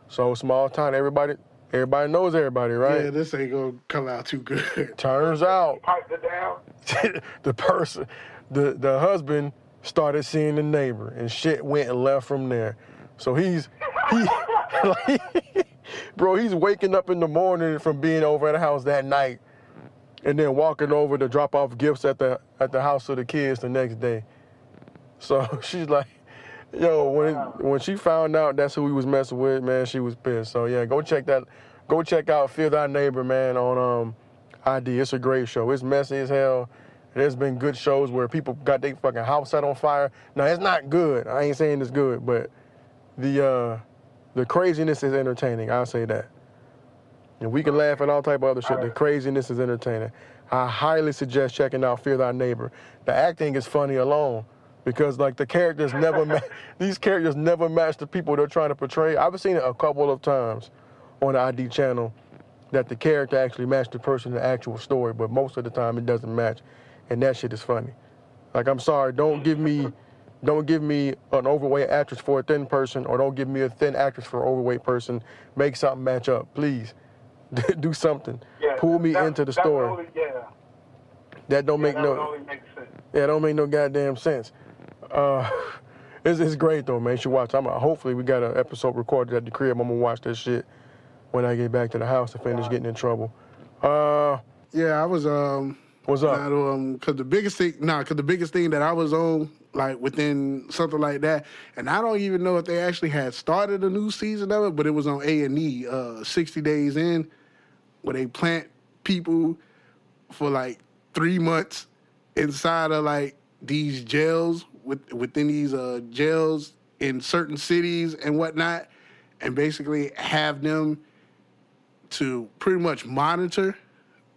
S5: So small town, everybody Everybody knows everybody, right?
S1: Yeah, this ain't gonna come out too good.
S5: Turns out
S3: Pipe it down.
S5: the husband started seeing the neighbor, and shit went and left from there. So he's waking up in the morning from being over at the house that night, and then walking over to drop off gifts at the house of the kids the next day. So she's like, yo, when she found out that's who he was messing with, man, she was pissed. So yeah, go check out Fear Thy Neighbor, man, on ID. It's a great show. It's messy as hell. There's been good shows where people got their fucking house set on fire. Now it's not good. I ain't saying it's good, but the craziness is entertaining. I'll say that. And we can laugh at all type of other shit. The craziness is entertaining. I highly suggest checking out Fear Thy Neighbor. The acting is funny alone because like the characters these characters never match the people they're trying to portray. I've seen it a couple of times on the ID channel that the character actually matched the person in the actual story, but most of the time it doesn't match, and that shit is funny. Like, I'm sorry, don't give me an overweight actress for a thin person, or don't give me a thin actress for an overweight person. Make something match up, please. Do something.
S3: Yeah,
S5: Pull me into the story. That don't make no.
S3: Sense.
S5: Yeah, don't make no goddamn sense. It's great though, man. You should watch. Hopefully we got an episode recorded at the crib. I'm gonna watch this shit when I get back to the house to finish getting in trouble.
S1: Yeah, I was
S5: What's up?
S1: Cause the biggest thing that I was on, like within something like that, and I don't even know if they actually had started a new season of it, but it was on A&E, 60 Days In, where they plant people for like 3 months inside of like these jails within these jails in certain cities and whatnot, and basically have them to pretty much monitor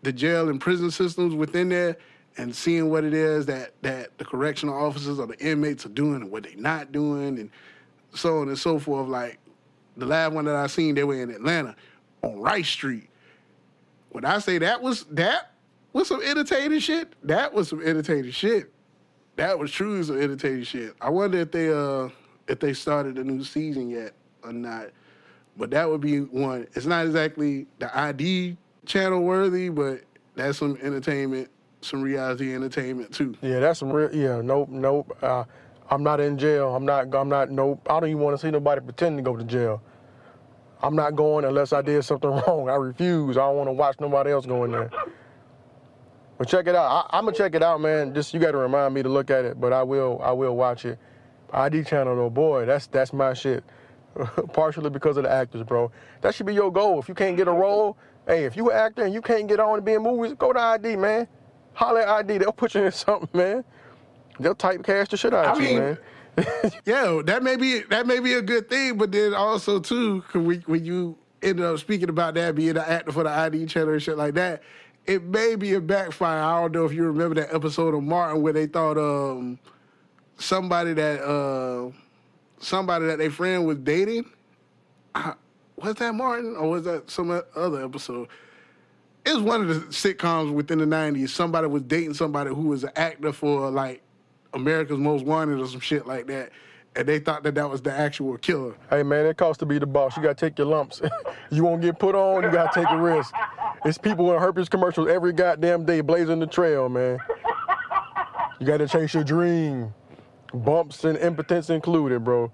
S1: the jail and prison systems within there and seeing what it is that the correctional officers or the inmates are doing and what they're not doing and so on and so forth. Like the last one that I seen, they were in Atlanta on Rice Street. When I say that was some entertaining shit, that was some entertaining shit. That was truly some entertaining shit. I wonder if they started a new season yet or not. But that would be one. It's not exactly the ID channel worthy, but that's some entertainment, some reality entertainment too.
S5: Yeah, that's some real. Yeah, nope. I'm not in jail. I'm not. Nope. I don't even want to see nobody pretend to go to jail. I'm not going unless I did something wrong. I refuse. I don't want to watch nobody else go in there. But check it out. I'm gonna check it out, man. Just you got to remind me to look at it. But I will watch it. ID channel though, boy, that's my shit. Partially because of the actors, bro. That should be your goal. If you can't get a role, hey, if you an actor and you can't get on to be in movies, go to ID, man. Holler at ID. They'll put you in something, man. They'll typecast the shit out of you, man.
S1: Yeah, that may be a good thing, but then also too, when you end up speaking about that being an actor for the ID channel and shit like that, it may be a backfire. I don't know if you remember that episode of Martin where they thought somebody that their friend was dating. Was that Martin or was that some other episode? It was one of the sitcoms within the 90s. Somebody was dating somebody who was an actor for like America's Most Wanted or some shit like that. And they thought that was the actual killer.
S5: Hey, man, it costs to be the boss. You got to take your lumps. You won't get put on, you got to take a risk. It's people in herpes commercials every goddamn day blazing the trail, man. You got to chase your dream. Bumps and impotence included, bro.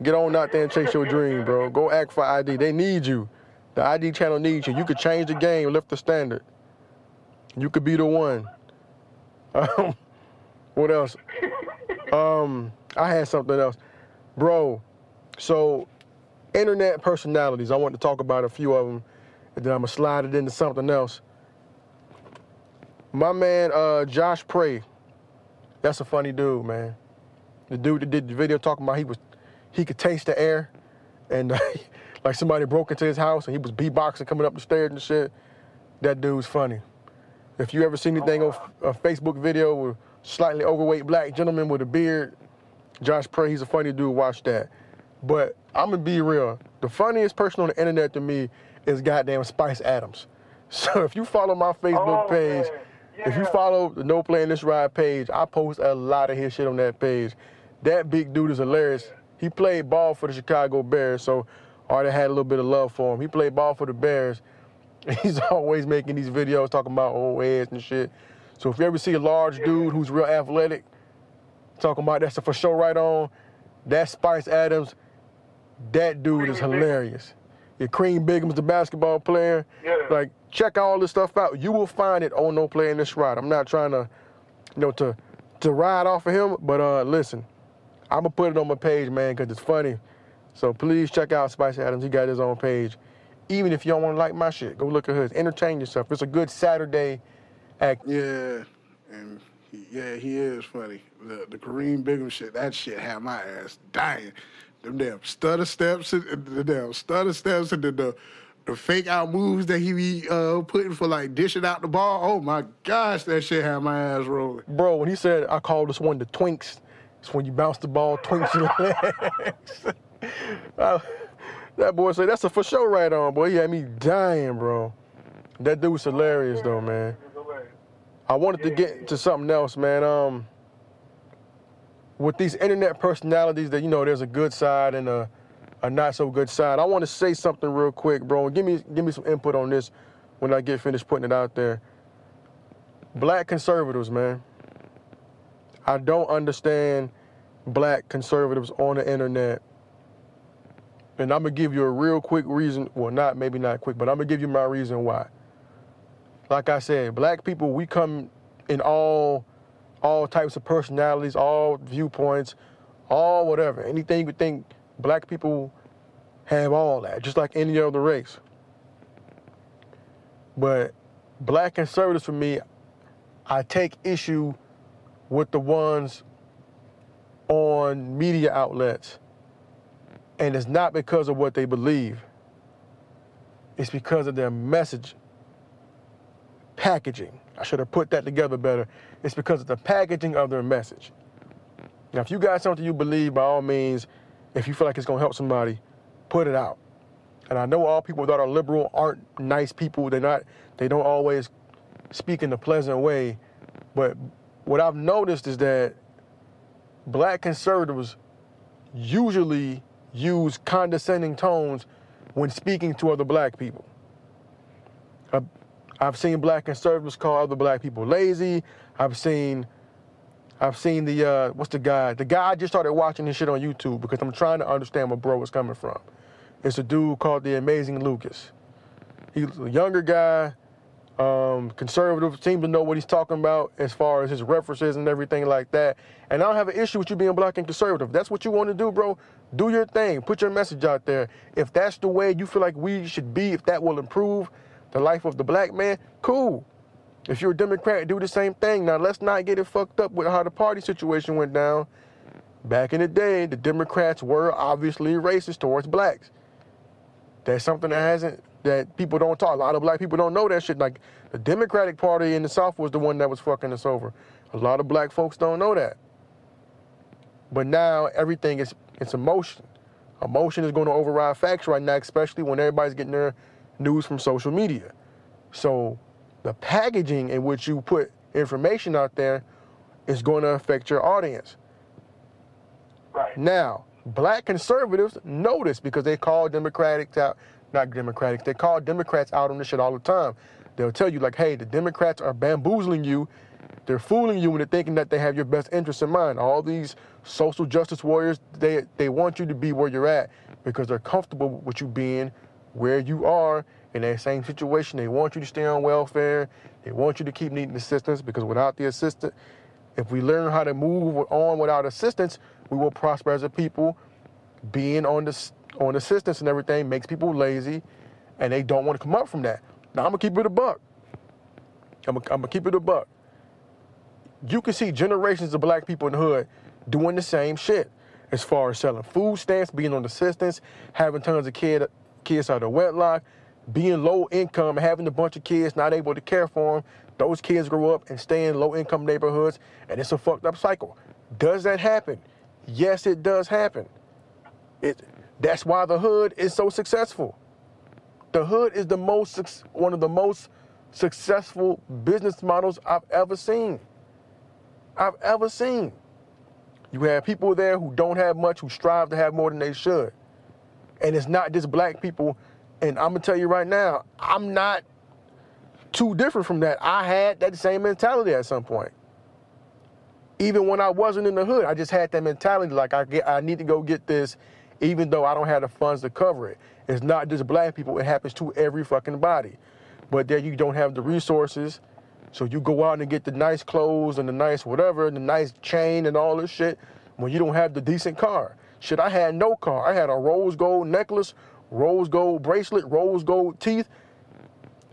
S5: Get on out there and chase your dream, bro. Go act for ID. They need you. The ID channel needs you. You could change the game, lift the standard. You could be the one. What else? I had something else. Bro, so internet personalities. I want to talk about a few of them, and then I'm going to slide it into something else. My man, Josh Prey. That's a funny dude, man. The dude that did the video talking about he could taste the air, and like somebody broke into his house and he was beatboxing coming up the stairs and shit. That dude's funny. If you ever seen anything on a Facebook video with slightly overweight black gentleman with a beard, Josh Prey, he's a funny dude, watch that. But I'm gonna be real. The funniest person on the internet to me is goddamn Spice Adams. So if you follow my Facebook page, if you follow the No Playing This Ride page, I post a lot of his shit on that page. That big dude is hilarious. He played ball for the Chicago Bears, so or they had a little bit of love for him. He played ball for the Bears. He's always making these videos talking about old heads and shit. So if you ever see a large dude who's real athletic, talking about that's a for sure right on, that's Spice Adams. That dude is hilarious. Yeah, Cream Bigham's the basketball player.
S3: Yeah.
S5: Like, check all this stuff out. You will find it on No Play in This Ride. I'm not trying to, to ride off of him, but listen, I'm gonna put it on my page, man, because it's funny. So please check out Spice Adams. He got his own page. Even if you don't want to like my shit, go look at his. Entertain yourself. It's a good Saturday act.
S1: Yeah, and he is funny. The Kareem Bigham shit, that shit had my ass dying. Them damn stutter steps, and the fake out moves that he be putting for like dishing out the ball. Oh my gosh, that shit had my ass rolling.
S5: Bro, when he said, I call this one the twinks, it's when you bounce the ball, twinks your legs. That boy said, that's a for sure right on, boy. He had me dying, bro. That dude's hilarious, though, man. I wanted to get to something else, man. With these internet personalities that, there's a good side and a not so good side. I want to say something real quick, bro. Give me some input on this when I get finished putting it out there. Black conservatives, man. I don't understand black conservatives on the internet. And I'm going to give you a real quick reason. Well, maybe not quick, but I'm going to give you my reason why. Like I said, black people, we come in all types of personalities, all viewpoints, all whatever. Anything you could think, black people have all that, just like any other race. But black conservatives, for me, I take issue with the ones on media outlets. And it's not because of what they believe. It's because of their message packaging. I should have put that together better. It's because of the packaging of their message. Now, if you got something you believe, by all means, if you feel like it's going to help somebody, put it out. And I know all people that are liberal aren't nice people. They don't always speak in a pleasant way. But what I've noticed is that black conservatives usually use condescending tones when speaking to other black people. I've seen black conservatives call other black people lazy. I've seen the what's the guy? The guy I just started watching this shit on YouTube because I'm trying to understand where bro is coming from. It's a dude called The Amazing Lucas. He's a younger guy, conservative, seems to know what he's talking about as far as his references and everything like that. And I don't have an issue with you being black and conservative. If that's what you want to do, bro, do your thing. Put your message out there. If that's the way you feel like we should be, if that will improve the life of the black man, cool. If you're a Democrat, do the same thing. Now, let's not get it fucked up with how the party situation went down. Back in the day, the Democrats were obviously racist towards blacks. That's something that people don't talk. A lot of black people don't know that shit. Like, the Democratic Party in the South was the one that was fucking us over. A lot of black folks don't know that. But now, everything it's emotion. Emotion is going to override facts right now, especially when everybody's getting their news from social media. So the packaging in which you put information out there is going to affect your audience.
S3: Right.
S5: Now, black conservatives know this because they call Democrats out, not Democrats, they call Democrats out on this shit all the time. They'll tell you like, hey, the Democrats are bamboozling you. They're fooling you when they're thinking that they have your best interests in mind. All these social justice warriors, they want you to be where you're at because they're comfortable with you being where you are in that same situation. They want you to stay on welfare. They want you to keep needing assistance because without the assistance, if we learn how to move on without assistance, we will prosper as a people. Being on assistance and everything makes people lazy, and they don't want to come up from that. Now, I'm going to keep it a buck. I'm going to keep it a buck. You can see generations of black people in the hood doing the same shit as far as selling food stamps, being on assistance, having tons of kids out of wedlock, being low income, having a bunch of kids not able to care for them. Those kids grow up and stay in low income neighborhoods, and it's a fucked up cycle. Does that happen? Yes, it does happen. That's why the hood is so successful. The hood is one of the most successful business models I've ever seen. You have people there who don't have much, who strive to have more than they should. And it's not just black people. And I'm going to tell you right now, I'm not too different from that. I had that same mentality at some point. Even when I wasn't in the hood, I just had that mentality like I need to go get this even though I don't have the funds to cover it. It's not just black people. It happens to every fucking body. But there you don't have the resources. So you go out and get the nice clothes and the nice whatever, the nice chain and all this shit when you don't have the decent car. Shit, I had no car. I had a rose gold necklace, rose gold bracelet, rose gold teeth,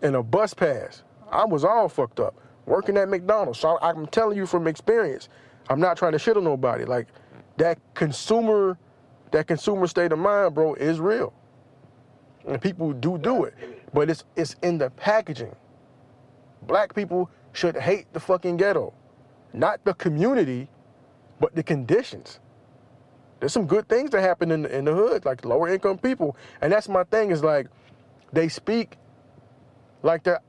S5: and a bus pass. I was all fucked up working at McDonald's. So I'm telling you from experience, I'm not trying to shit on nobody. Like that consumer state of mind, bro, is real. And people do it. But it's in the packaging. Black people should hate the fucking ghetto. Not the community, but the conditions. There's some good things that happen in the hood, like lower income people. And that's my thing is like, they speak like that.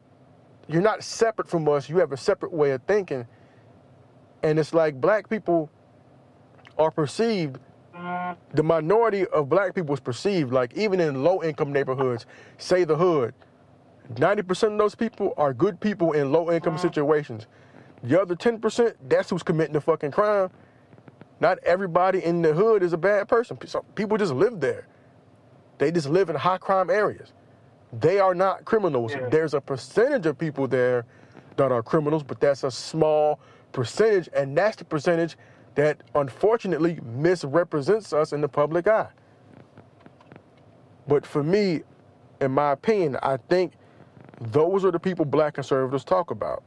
S5: You're not separate from us. You have a separate way of thinking. And it's like black people are perceived, the minority of black people is perceived, like even in low income neighborhoods, say the hood, 90% of those people are good people in low income situations. The other 10%, that's who's committing the fucking crime. Not everybody in the hood is a bad person. Some people just live there. They just live in high crime areas. They are not criminals. Yeah. There's a percentage of people there that are criminals, but that's a small percentage, and that's the percentage that unfortunately misrepresents us in the public eye. But for me, in my opinion, I think those are the people black conservatives talk about.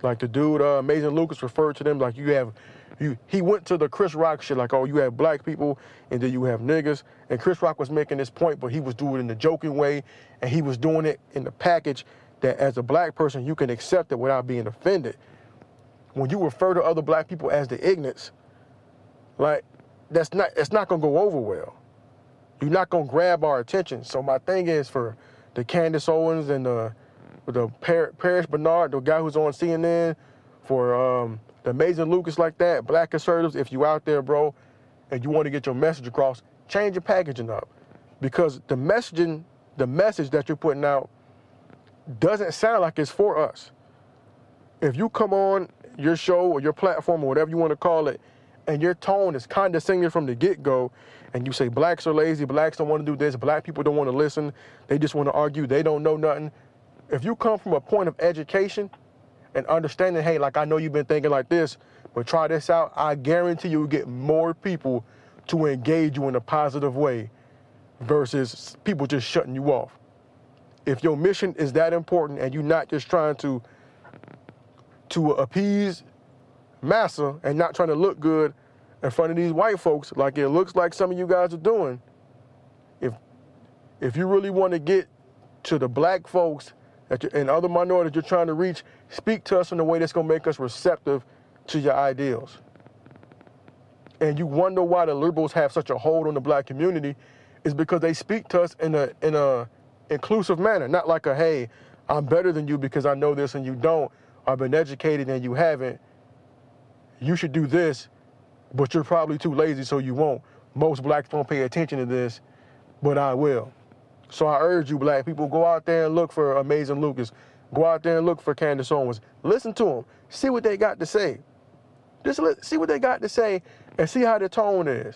S5: Like the dude, Amazing Lucas, referred to them like he went to the Chris Rock shit like, oh, you have black people and then you have niggas. And Chris Rock was making this point, but he was doing it in a joking way, and he was doing it in the package that as a black person, you can accept it without being offended. When you refer to other black people as the ignorants, like, it's not gonna go over well. You're not gonna grab our attention. So my thing is for the Candace Owens and the Parrish Bernard, the guy who's on CNN, for the Amazing Lucas like that, black conservatives, if you out there, bro, and you want to get your message across, change your packaging up. Because the message that you're putting out doesn't sound like it's for us. If you come on your show or your platform or whatever you want to call it, and your tone is condescending from the get-go, and you say blacks are lazy, blacks don't want to do this, black people don't want to listen, they just want to argue, they don't know nothing. If you come from a point of education and understanding, hey, like I know you've been thinking like this, but try this out, I guarantee you'll get more people to engage you in a positive way versus people just shutting you off. If your mission is that important and you're not just trying to appease massa and not trying to look good in front of these white folks like it looks like some of you guys are doing, if you really want to get to the black folks and other minorities you're trying to reach, speak to us in a way that's going to make us receptive to your ideals. And you wonder why the liberals have such a hold on the black community is because they speak to us in a inclusive manner, not like a, hey, I'm better than you because I know this and you don't, I've been educated and you haven't, you should do this, but you're probably too lazy so you won't. Most blacks don't pay attention to this, but I will. So I urge you black people, go out there and look for Amazing Lucas. Go out there and look for Candace Owens. Listen to them. See what they got to say. Just see what they got to say and see how the tone is.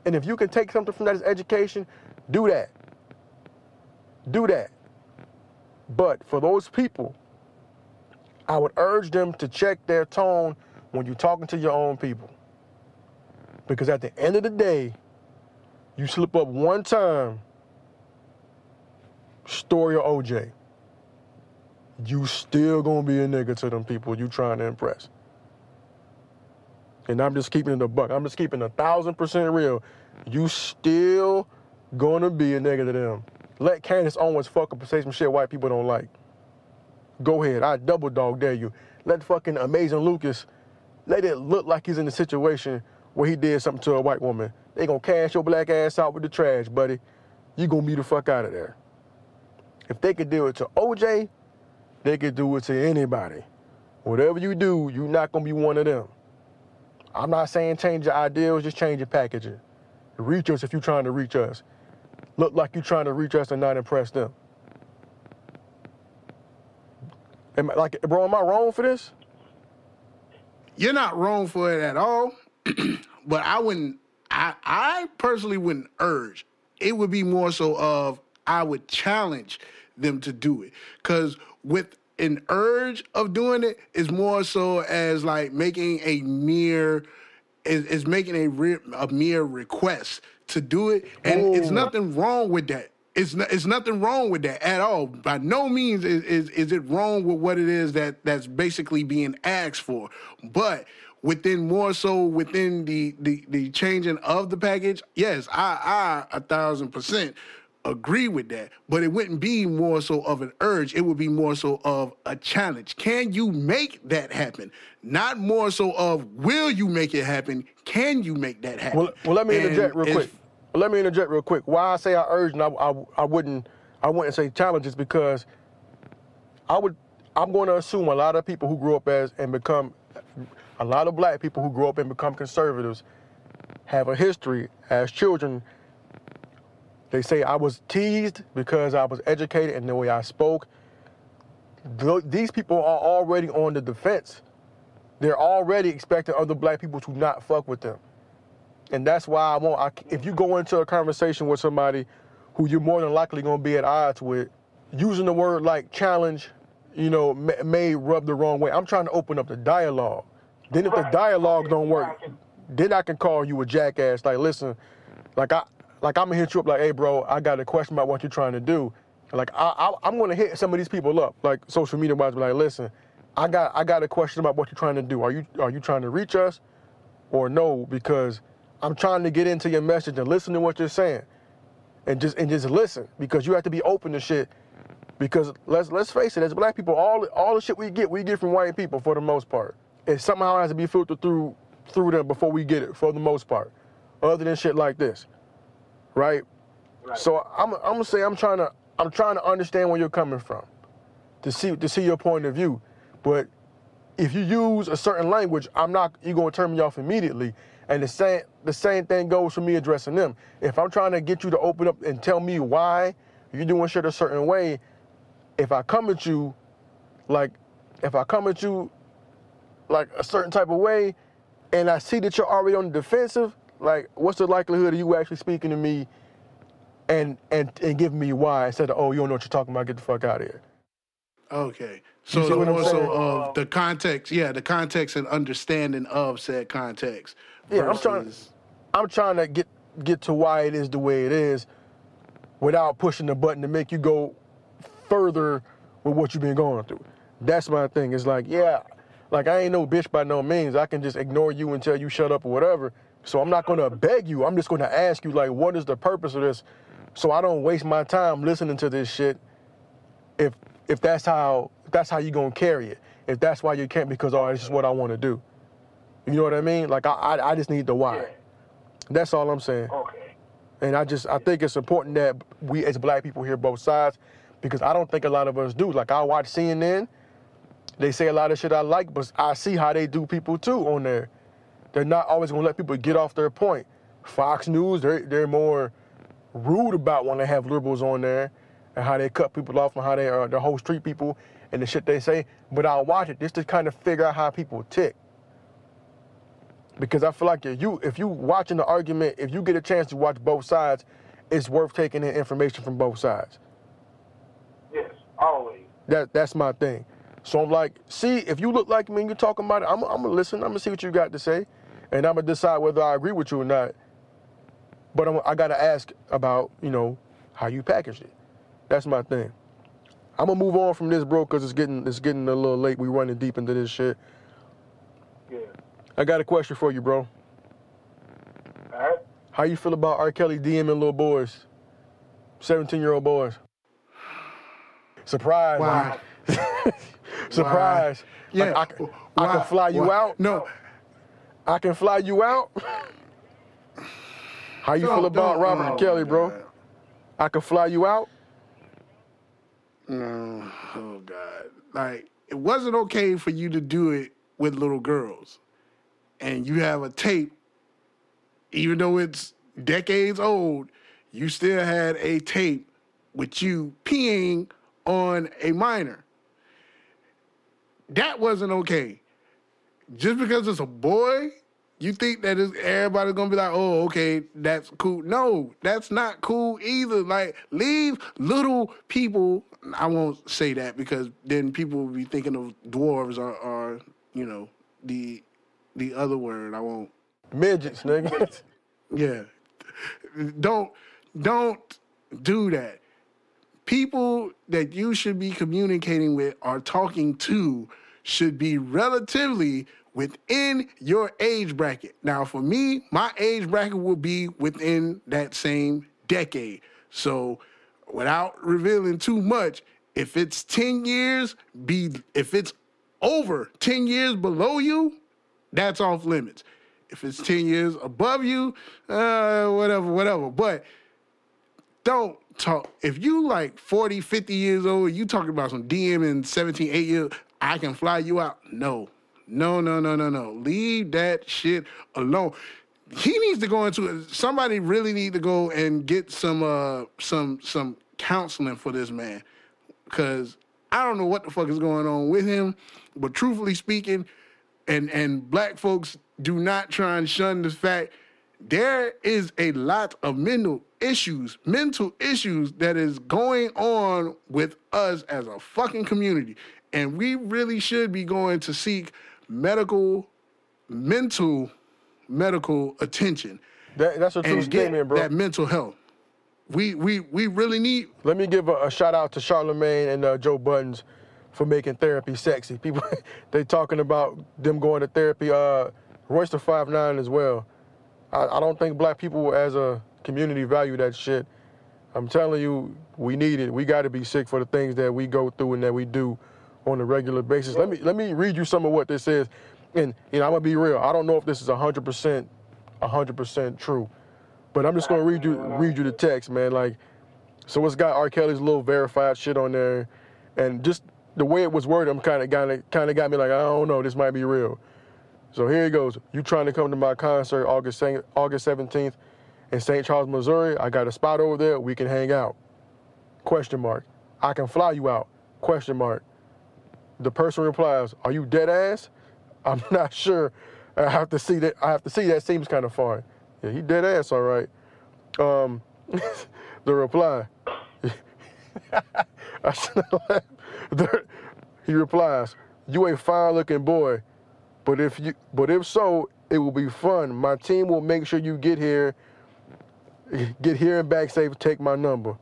S5: And if you can take something from that as education, do that. Do that. But for those people, I would urge them to check their tone when you're talking to your own people. Because at the end of the day, you slip up one time, story of OJ, you still gonna be a nigga to them people you trying to impress. And I'm just keeping it a buck. I'm just keeping 1,000% real. You still gonna be a nigga to them. Let Candace Owens fuck up and say some shit white people don't like. Go ahead, I double dog dare you. Let fucking Amazing Lucas, let it look like he's in a situation where he did something to a white woman. They gonna cash your black ass out with the trash, buddy. You gonna be the fuck out of there. If they could do it to OJ, they could do it to anybody. Whatever you do, you're not gonna be one of them. I'm not saying change your ideals, just change your packaging. Reach us if you're trying to reach us. look like you're trying to reach us and not impress them. Am I wrong for this?
S1: You're not wrong for it at all, but I personally wouldn't urge. It would be more so of I would challenge them to do it. Because with an urge of doing it is more so as like making a mere, is making a mere request to do it. And it's nothing wrong with that. It's nothing wrong with that at all. By no means is it wrong with what it is that's basically being asked for. But within the changing of the package, yes, I 1,000% agree with that. But it wouldn't be more so of an urge. It would be more so of a challenge. Can you make that happen? Not more so of will you make it happen? Can you make that happen?
S5: Well, let me interject real quick. Why I say I urge and I wouldn't say challenges, because I'm going to assume a lot of people who grew up a lot of black people who grow up and become conservatives have a history as children. They say I was teased because I was educated in the way I spoke. These people are already on the defense. They're already expecting other black people to not fuck with them. And that's why if you go into a conversation with somebody who you're more than likely going to be at odds with, using the word like challenge, may rub the wrong way. I'm trying to open up the dialogue. Then if the dialogue don't work, then I can call you a jackass. Like, listen, I'm gonna hit you up like, hey bro, I got a question about what you're trying to do. Like I'm gonna hit some of these people up, like social media wise, be like, listen, I got a question about what you're trying to do. Are you trying to reach us or no? Because I'm trying to get into your message and listen to what you're saying. And just listen, because you have to be open to shit. Because let's face it, as black people, all the shit we get from white people for the most part. It somehow has to be filtered through them before we get it, for the most part. Other than shit like this. Right? So I'm gonna say I'm trying to understand where you're coming from, to see your point of view. But if you use a certain language, you're gonna turn me off immediately. And the same thing goes for me addressing them. If I'm trying to get you to open up and tell me why you're doing shit a certain way, if I come at you like a certain type of way, and I see that you're already on the defensive, like, what's the likelihood of you actually speaking to me and giving me why instead of, oh, you don't know what you're talking about, get the fuck out of here.
S1: Okay. So the more so of the context, the context and understanding of said context.
S5: Yeah, I'm trying to get to why it is the way it is without pushing the button to make you go further with what you've been going through. That's my thing. It's like, I ain't no bitch by no means. I can just ignore you and tell you shut up or whatever. So I'm not going to beg you. I'm just going to ask you, like, what is the purpose of this? So I don't waste my time listening to this shit if that's how you're going to carry it. If that's why you can't, because, this is what I want to do. You know what I mean? Like, I just need the why. Yeah. That's all I'm saying.
S3: Okay.
S5: And I think it's important that we as black people hear both sides, because I don't think a lot of us do. Like, I watch CNN. They say a lot of shit I like, but I see how they do people too on there. They're not always gonna let people get off their point. Fox News, they're more rude about when they have liberals on there and how they cut people off and how they the whole street people and the shit they say. But I'll watch it just to kind of figure out how people tick. Because I feel like if you watching the argument, if you get a chance to watch both sides, it's worth taking in information from both sides.
S3: Yes, always.
S5: That's my thing. So I'm like, see, if you look like me and you're talking about it, I'm going to listen. I'm going to see what you got to say. And I'm going to decide whether I agree with you or not. But I got to ask about, how you packaged it. That's my thing. I'm going to move on from this, bro, because it's getting a little late. We running deep into this shit.
S3: Yeah.
S5: I got a question for you, bro.
S3: All right.
S5: How you feel about R. Kelly DMing little boys? 17-year-old boys. Surprise.
S1: Why?
S5: Surprise.
S1: Yeah.
S5: Like, I can fly you out?
S1: No.
S5: I can fly you out? How you feel about Robert Kelly, bro?
S1: God.
S5: I can fly you out?
S1: No. Oh, God. Like, it wasn't okay for you to do it with little girls. And you have a tape, even though it's decades old, you still had a tape with you peeing on a minor. That wasn't okay. Just because it's a boy, you think that everybody's gonna be like, oh, okay, that's cool. No, that's not cool either. Like, leave little people. I won't say that because then people will be thinking of dwarves or you know, the other word. I won't.
S5: Midgets, nigga.
S1: Yeah. Don't do that. People that you should be communicating with or talking to should be relatively within your age bracket. Now, for me, my age bracket will be within that same decade. So, without revealing too much, if it's 10 years, if it's over 10 years below you, that's off limits. If it's 10 years above you, whatever. But don't talk. If you like 40, 50 years old, you talking about some DM in 17, 8 years, I can fly you out. No. Leave that shit alone. He needs to go into it. Somebody really need to go and get some counseling for this man. Because I don't know what the fuck is going on with him. But truthfully speaking, and black folks do not try and shun the fact there is a lot of mental issues that is going on with us as a fucking community. And we really should be going to seek mental attention.
S5: That's a true statement, bro.
S1: That mental health. We really need.
S5: Let me give a shout out to Charlamagne and Joe Buttons for making therapy sexy. People, they talking about them going to therapy. Royce the 5'9" as well. I don't think black people as a community value that shit. I'm telling you, we need it. We got to be sick for the things that we go through and that we do on a regular basis. Let me read you some of what this is. And I'm gonna be real. I don't know if this is 100% true, but I'm just gonna read you the text, man. Like, so it's got R. Kelly's little verified shit on there, and just the way it was worded, I'm kind of got me like, I don't know, this might be real. So here it goes. You trying to come to my concert August 17th in St. Charles, Missouri? I got a spot over there. We can hang out. ? I can fly you out. ? The person replies, are you dead ass? I'm not sure. I have to see that seems kind of far. Yeah, he dead ass, all right. The reply. He replies, you a fine looking boy, but if so, it will be fun. My team will make sure you get here and back safe. Take my number.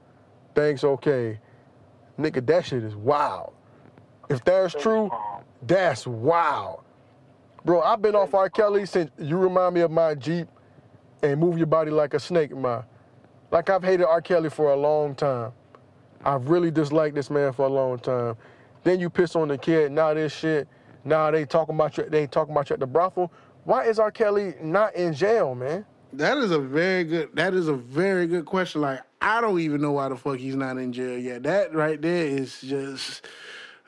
S5: Thanks, okay. Nigga, that shit is wild. If that's true, that's wild. Bro, I've been off R. Kelly since you remind me of my Jeep and Move Your Body Like a Snake, Like, I've hated R. Kelly for a long time. I've really disliked this man for a long time. Then you piss on the kid, now this shit, now they talking about you at the brothel. Why is R. Kelly not in jail, man?
S1: That is a very good question. Like, I don't even know why the fuck he's not in jail yet. That right there is just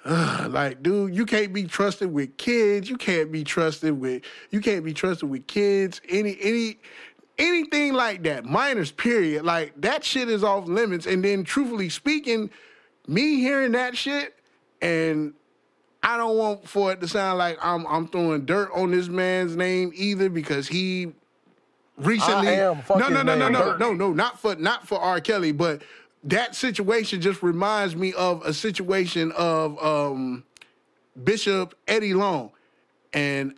S1: like, dude, you can't be trusted with kids. You can't be trusted with kids. Anything like that. Minors, period. Like, that shit is off limits. And then, truthfully speaking, me hearing that shit, and I don't want for it to sound like I'm throwing dirt on this man's name either, because he recently.
S5: I am fucking
S1: No, not for R. Kelly, but that situation just reminds me of a situation of Bishop Eddie Long, and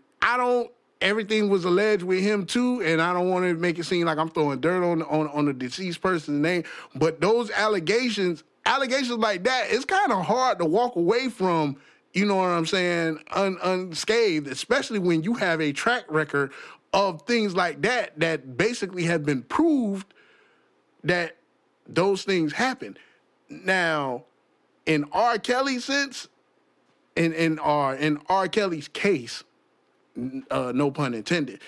S1: everything was alleged with him too, and I don't want to make it seem like I'm throwing dirt on the deceased person's name, but those allegations like that, it's kind of hard to walk away from. You know what I'm saying? Unscathed, especially when you have a track record of things like that basically have been proved that those things happen. Now, in R. Kelly's sense, in R. Kelly's case, no pun intended,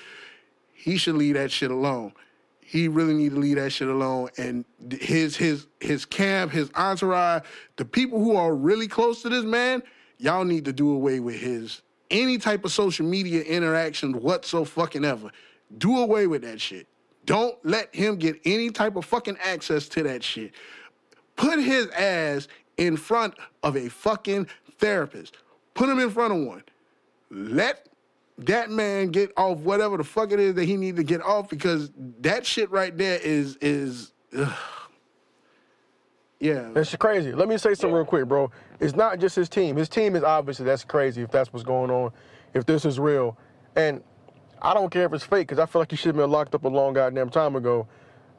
S1: he should leave that shit alone. He really need to leave that shit alone. And his camp, his entourage, the people who are really close to this man, y'all need to do away with any type of social media interaction whatsoever. Do away with that shit. Don't let him get any type of fucking access to that shit. Put his ass in front of a fucking therapist. Put him in front of one. Let that man get off whatever the fuck it is that he need to get off, because that shit right there is yeah.
S5: That's crazy. Let me say something real quick, bro. It's not just his team. His team is obviously, that's crazy if that's what's going on, if this is real. And I don't care if it's fake, because I feel like he should have been locked up a long goddamn time ago.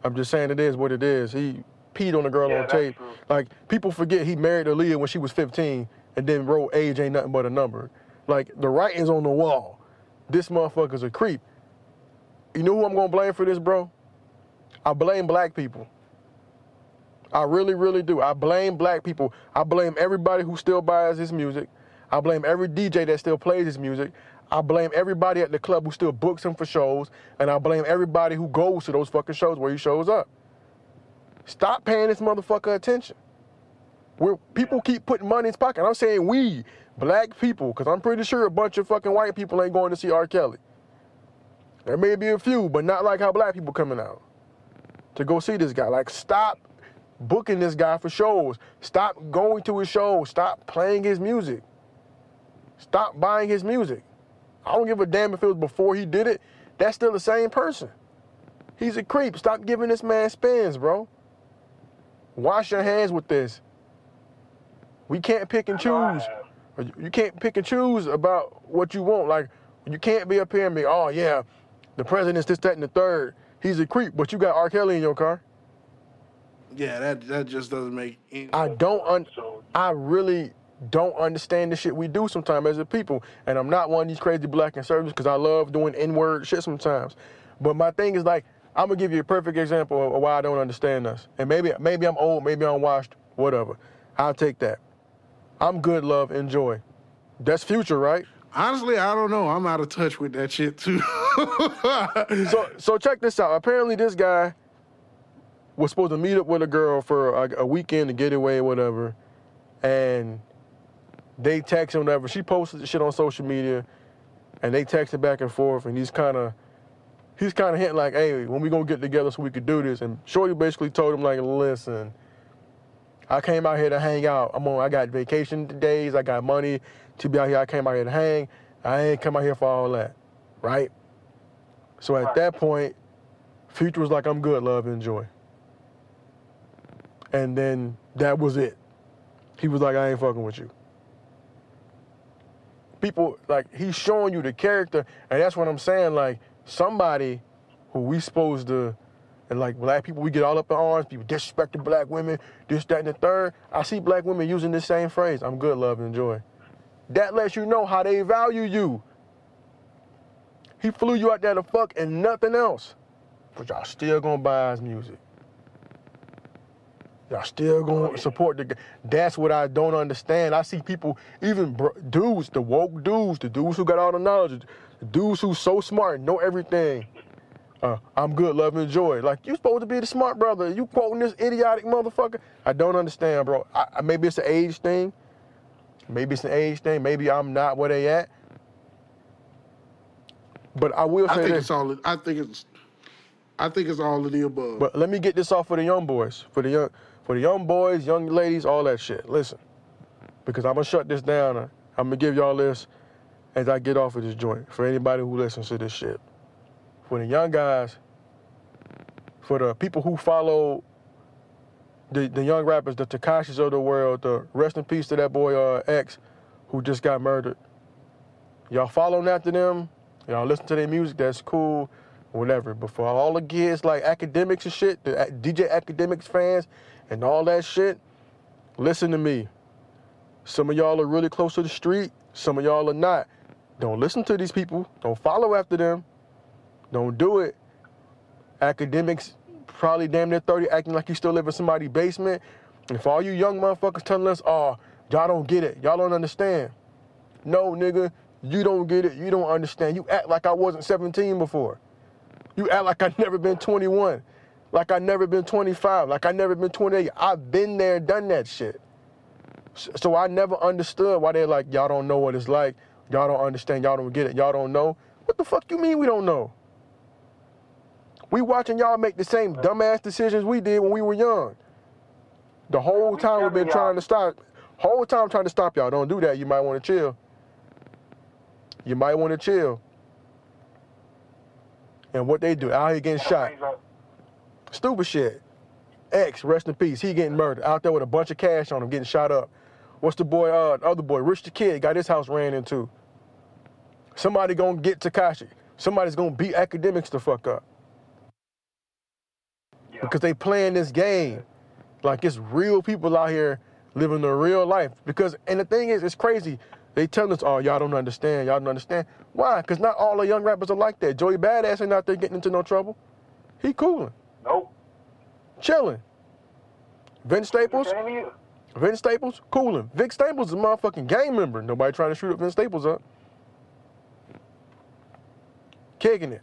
S5: I'm just saying it is what it is. He peed on a girl on tape.
S3: True.
S5: Like, people forget he married Aaliyah when she was 15 and then wrote age ain't nothing but a number. Like, the writing's on the wall. This motherfucker's a creep. You know who I'm going to blame for this, bro? I blame black people. I really, really do. I blame black people. I blame everybody who still buys his music. I blame every DJ that still plays his music. I blame everybody at the club who still books him for shows. And I blame everybody who goes to those fucking shows where he shows up. Stop paying this motherfucker attention. Where people keep putting money in his pocket. I'm saying we, black people, because I'm pretty sure a bunch of fucking white people ain't going to see R. Kelly. There may be a few, but not like how black people coming out to go see this guy. Like, stop booking this guy for shows. Stop going to his shows. Stop playing his music. Stop buying his music. I don't give a damn if it was before he did it. That's still the same person. He's a creep. Stop giving this man spins, bro. Wash your hands with this. We can't pick and choose. You can't pick and choose about what you want. Like, you can't be up here and be, oh, yeah, the president's this, that, and the third. He's a creep, but you got R. Kelly in your car.
S1: Yeah, that just doesn't make any
S5: I really don't understand the shit we do sometimes as a people. And I'm not one of these crazy black conservatives because I love doing N-word shit sometimes. But my thing is, like, I'm going to give you a perfect example of why I don't understand us. And maybe I'm old, maybe I'm washed, whatever. I'll take that. I'm good, love, enjoy. That's Future, right?
S1: Honestly, I don't know. I'm out of touch with that shit too.
S5: So check this out. Apparently this guy was supposed to meet up with a girl for a weekend to get away, whatever. And they text him, whatever. She posted the shit on social media, and they texted back and forth. And he's kind of hinting like, hey, when we gonna get together so we could do this? And Shorty basically told him like, listen, I came out here to hang out. I got vacation days. I got money to be out here. I came out here to hang. I ain't come out here for all that, right? So at that point, Future was like, I'm good, love, enjoy. And then that was it. He was like, I ain't fucking with you. People, like, he's showing you the character, and that's what I'm saying, like, somebody who we supposed to, and like black people, we get all up in arms, people disrespecting black women, this, that, and the third. I see black women using this same phrase, I'm good, love, enjoy. That lets you know how they value you. He flew you out there to fuck and nothing else. But y'all still gonna buy his music. Y'all still gonna support the guy. That's what I don't understand. I see people, even dudes, the woke dudes, the dudes who got all the knowledge, the dudes who's so smart, know everything. I'm good, love, enjoy. Like, you supposed to be the smart brother. You quoting this idiotic motherfucker? I don't understand, bro. Maybe it's an age thing. Maybe I'm not where they at. But I will say this.
S1: I think it's all of the above.
S5: But let me get this off for the young boys, for the young boys, young ladies, all that shit. Listen, because I'm gonna shut this down. I'm gonna give y'all this as I get off of this joint. For anybody who listens to this shit, for the young guys, for the people who follow the young rappers, the Tekashis of the world, the rest in peace to that boy X, who just got murdered. Y'all following after them. Y'all listen to their music. That's cool. Whatever, but for all the kids like academics and shit, the DJ Academics fans and all that shit, listen to me. Some of y'all are really close to the street. Some of y'all are not. Don't listen to these people. Don't follow after them. Don't do it. Academics probably damn near 30 acting like you still live in somebody's basement. And for all you young motherfuckers telling us, oh, y'all don't get it. Y'all don't understand. No, nigga, you don't get it. You don't understand. You act like I wasn't 17 before. You act like I never been 21, like I never been 25, like I never been 28. I've been there and done that shit. So I never understood why they're like, y'all don't know what it's like. Y'all don't understand. Y'all don't get it. Y'all don't know. What the fuck you mean we don't know? We watching y'all make the same dumbass decisions we did when we were young. The whole time we've been trying to stop. Whole time trying to stop y'all. Don't do that. You might want to chill. You might want to chill. And what they do, out here getting shot. Stupid shit. X, rest in peace. He getting murdered. Out there with a bunch of cash on him, getting shot up. What's the boy, other boy, Rich the Kid, got his house ran into. Somebody gonna get Tekashi. Somebody's gonna beat academics the fuck up.
S3: Yeah.
S5: Because they playing this game. Like it's real people out here living their real life. Because, and the thing is, it's crazy. They tell us, oh, y'all don't understand. Y'all don't understand. Why? Because not all the young rappers are like that. Joey Badass ain't out there getting into no trouble. He cooling.
S3: Nope.
S5: Chilling. Vince Staples?
S3: Same here.
S5: Vince Staples? Cooling. Vic Staples is a motherfucking gang member. Nobody trying to shoot up Vince Staples up. Kicking it.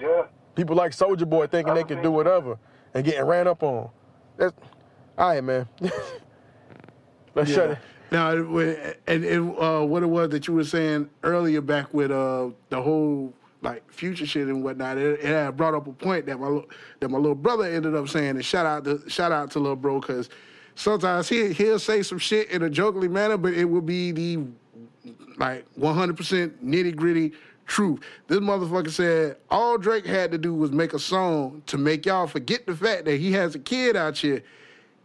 S3: Yeah.
S5: People like Soulja Boy thinking they can do whatever and getting ran up on. That's, all right, man. Let's shut it.
S1: Now, and what it was that you were saying earlier back with the whole like Future shit and whatnot, it had brought up a point that my little brother ended up saying. And shout out to little bro, because sometimes he'll say some shit in a jokingly manner, but it will be the like 100% nitty gritty truth. This motherfucker said all Drake had to do was make a song to make y'all forget the fact that he has a kid out here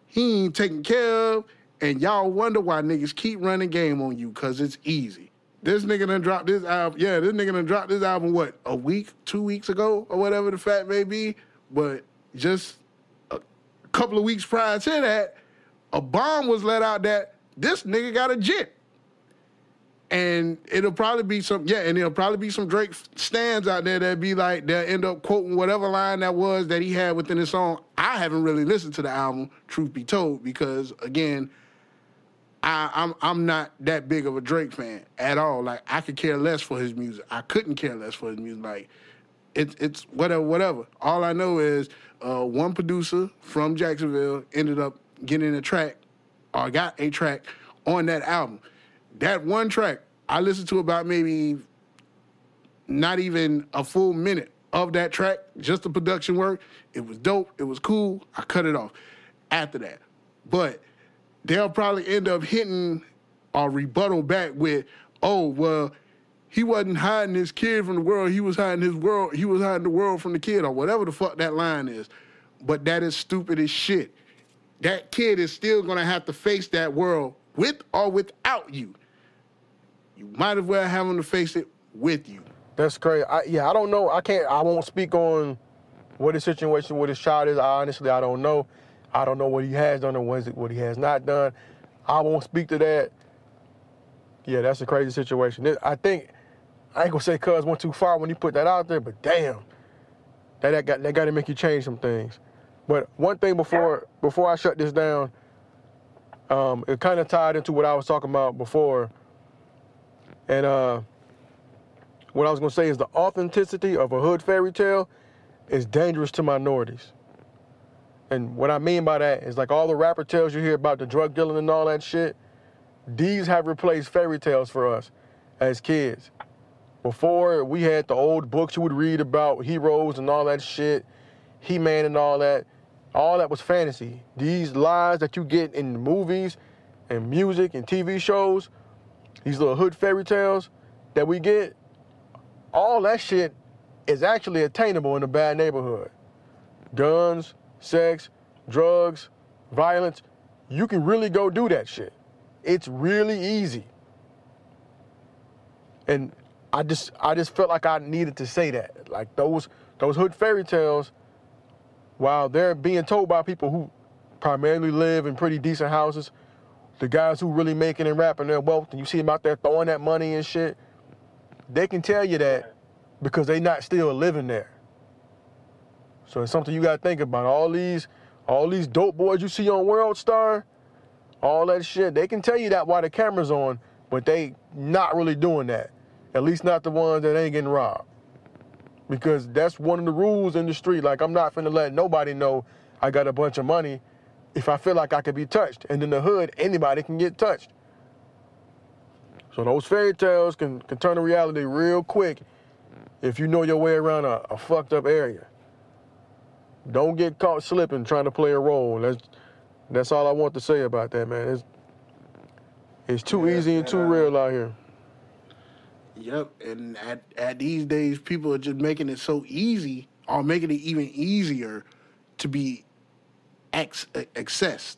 S1: he ain't taken care of, and y'all wonder why niggas keep running game on you, because it's easy. This nigga done dropped this album. Yeah, this nigga done dropped this album, what, a week, 2 weeks ago, or whatever the fact may be. But just a couple of weeks prior to that, a bomb was let out that this nigga got a jet. And it'll probably be some Drake stands out there that be like, they'll end up quoting whatever line that was that he had within his song. I haven't really listened to the album, truth be told, because again, I'm not that big of a Drake fan at all. Like, I could care less for his music. I couldn't care less for his music. Like, it's whatever. All I know is one producer from Jacksonville ended up getting a track, or got a track on that album. That one track, I listened to about maybe not even a full minute of that track, just the production work. It was dope. It was cool. I cut it off after that. But they'll probably end up hitting or rebuttal back with, oh, well, he wasn't hiding his kid from the world. He was hiding his world. He was hiding the world from the kid, or whatever the fuck that line is. But that is stupid as shit. That kid is still going to have to face that world with or without you. You might as well have him to face it with you.
S5: That's crazy. I don't know. I won't speak on what his situation with his child is. Honestly, I don't know. I don't know what he has done or what he has not done. I won't speak to that. Yeah, that's a crazy situation. I think, I ain't gonna say cuz went too far when he put that out there, but damn, that got to make you change some things. But one thing before I shut this down, it kind of tied into what I was talking about before. And what I was going to say is the authenticity of a hood fairy tale is dangerous to minorities. And what I mean by that is like all the rapper tales you hear about the drug dealing and all that shit, these have replaced fairy tales for us as kids. Before, we had the old books you would read about heroes and all that shit, He-Man and all that was fantasy. These lies that you get in movies and music and TV shows, these little hood fairy tales that we get, all that shit is actually attainable in a bad neighborhood. Guns, sex, drugs, violence, you can really go do that shit. It's really easy. And I just felt like I needed to say that. Like those hood fairy tales, while they're being told by people who primarily live in pretty decent houses, the guys who really making and rapping their wealth, and you see them out there throwing that money and shit, they can tell you that because they not still living there. So it's something you gotta think about. All these dope boys you see on World Star, all that shit, they can tell you that while the camera's on, but they not really doing that. At least not the ones that ain't getting robbed. Because that's one of the rules in the street. Like, I'm not finna let nobody know I got a bunch of money if I feel like I could be touched. And in the hood, anybody can get touched. So those fairy tales can turn to reality real quick if you know your way around a fucked up area. Don't get caught slipping trying to play a role. That's all I want to say about that, man. It's too easy and too real out here.
S1: Yep, and at these days, people are just making it so easy, or making it even easier to be accessed.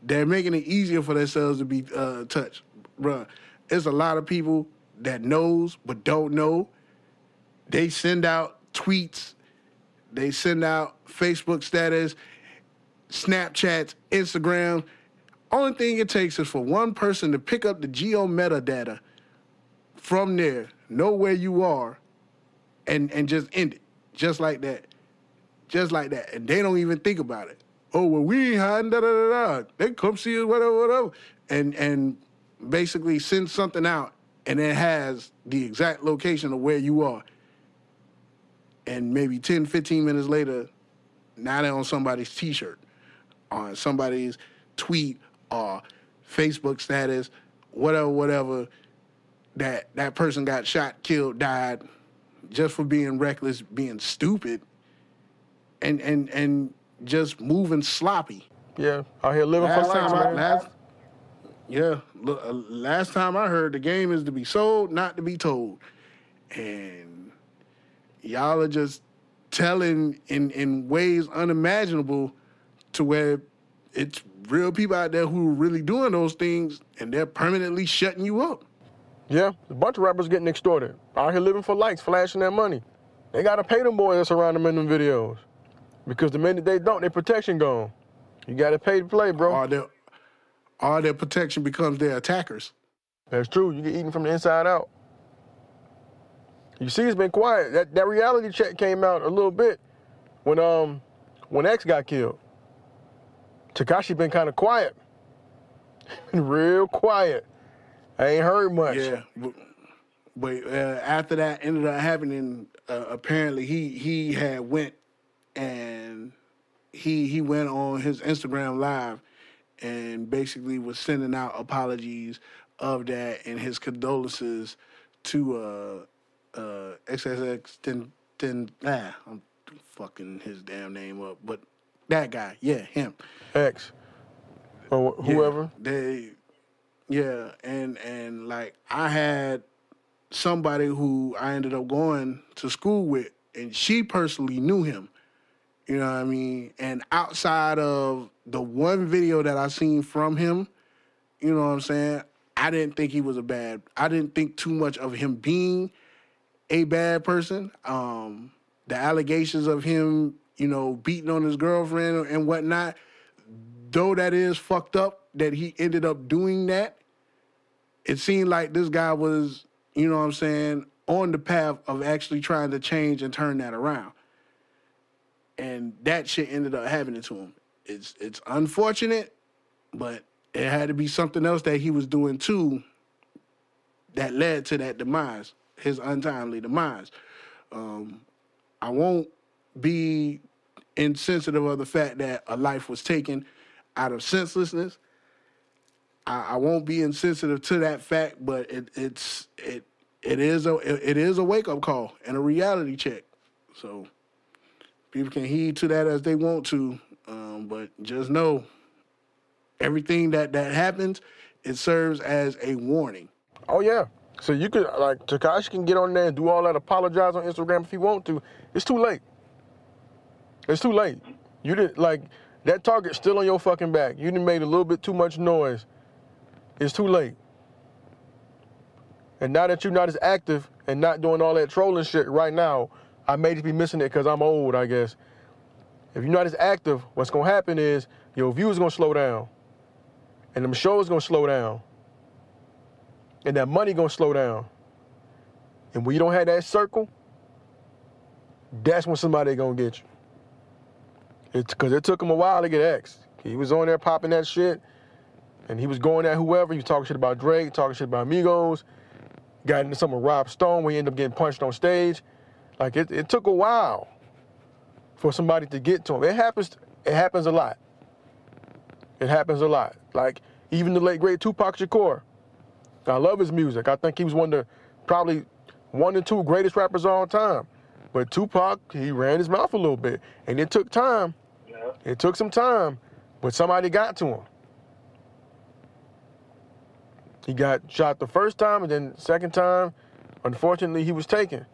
S1: They're making it easier for themselves to be touched. Bruh, there's a lot of people that knows but don't know. They send out tweets. They send out Facebook status, Snapchats, Instagram. Only thing it takes is for one person to pick up the geo metadata from there, know where you are, and just end it. Just like that. Just like that. And they don't even think about it. Oh, well, we ain't hiding, da-da-da-da. They come see us, whatever. And basically send something out, and it has the exact location of where you are. And maybe 10, 15 minutes later, now they're on somebody's T-shirt, on somebody's tweet, or Facebook status, whatever, that person got shot, killed, died, just for being reckless, being stupid, and just moving sloppy.
S5: Yeah, out here living for life, man.
S1: Last time I heard, the game is to be sold, not to be told. And y'all are just telling in ways unimaginable to where it's real people out there who are really doing those things, and they're permanently shutting you up.
S5: Yeah, a bunch of rappers getting extorted. Out here living for likes, flashing their money. They got to pay them boys that's around them in them videos. Because the minute they don't, their protection gone. You got to pay to play, bro.
S1: All their protection becomes their attackers.
S5: That's true. You get eaten from the inside out. You see, it's been quiet. That reality check came out a little bit when X got killed. Tekashi been kind of quiet. Real quiet. I ain't heard much.
S1: Yeah, but after that ended up happening, apparently he had went and he went on his Instagram Live and basically was sending out apologies of that and his condolences to XXX. I'm fucking his damn name up, but that guy, yeah, him.
S5: X. Or whoever.
S1: Yeah, and like I had somebody who I ended up going to school with, and she personally knew him. You know what I mean? And outside of the one video that I seen from him, you know what I'm saying? I didn't think he was I didn't think too much of him being a bad person. The allegations of him, beating on his girlfriend and whatnot, though that is fucked up that he ended up doing that, it seemed like this guy was, you know what I'm saying, on the path of actually trying to change and turn that around. And that shit ended up happening to him. It's unfortunate, but it had to be something else that he was doing too that led to that demise, his untimely demise. I won't be insensitive of the fact that a life was taken out of senselessness. I won't be insensitive to that fact, but it is a wake-up call and a reality check. So people can heed to that as they want to, but just know everything that happens, it serves as a warning.
S5: Oh, yeah. So you could, like, Tekashi can get on there and do all that, apologize on Instagram if he want to. It's too late. It's too late. You didn't, like, that target's still on your fucking back. You done made a little bit too much noise. It's too late. And now that you're not as active and not doing all that trolling shit right now, I may just be missing it because I'm old, I guess. If you're not as active, what's going to happen is your views going to slow down. And them shows going to slow down. And that money going to slow down. And when you don't have that circle, that's when somebody going to get you. It's because it took him a while to get X. He was on there popping that shit. And he was going at whoever. He was talking shit about Drake, talking shit about Migos. Got into something with Rob Stone where he ended up getting punched on stage. Like, it took a while for somebody to get to him. It happens a lot. It happens a lot. Like, even the late, great Tupac Shakur. I love his music. I think he was one of the probably 1 and 2 greatest rappers of all time. But Tupac, he ran his mouth a little bit. And it took time.
S3: Yeah.
S5: It took some time, but somebody got to him. He got shot the first time, and then the second time, unfortunately, he was taken.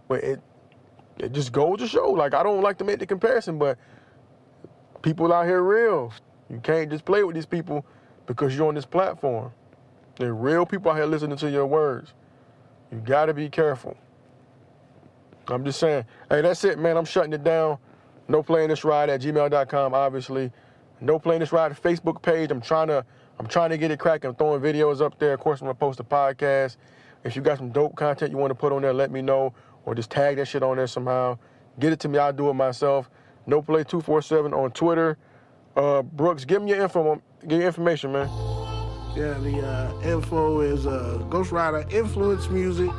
S5: But it just goes to show. Like, I don't like to make the comparison, but people out here real. You can't just play with these people because you're on this platform. There are real people out here listening to your words. You got to be careful. I'm just saying. Hey, that's it, man. I'm shutting it down. NoPlayingThisRide@gmail.com, obviously. NoPlayingThisRide Facebook page. I'm trying to get it cracking. I'm throwing videos up there. Of course, I'm going to post a podcast. If you got some dope content you want to put on there, let me know. Or just tag that shit on there somehow. Get it to me. I'll do it myself. NoPlay247 on Twitter. Brooks, give me your info. Give your information, man.
S1: Yeah, the info is Ghost Rider Influence Music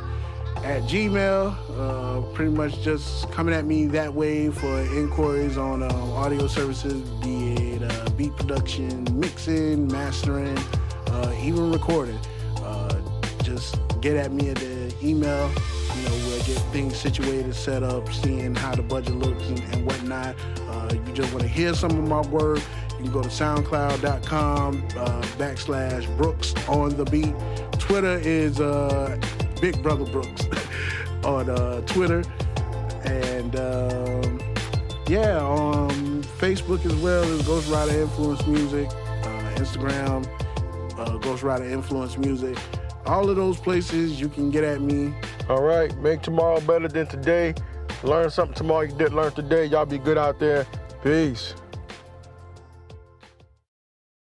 S1: at Gmail. Pretty much just coming at me that way for inquiries on audio services, be it beat production, mixing, mastering, even recording. Just get at me at the email. You know, we'll get things situated, set up, seeing how the budget looks and whatnot. You just want to hear some of my work, you can go to soundcloud.com /Brooks on the beat. Twitter is Big Brother Brooks on Twitter. And yeah, on Facebook as well is Ghost Rider Influence Music. Instagram, Ghost Rider Influence Music. All of those places you can get at me.
S5: All right, make tomorrow better than today. Learn something tomorrow you didn't learn today. Y'all be good out there. Peace.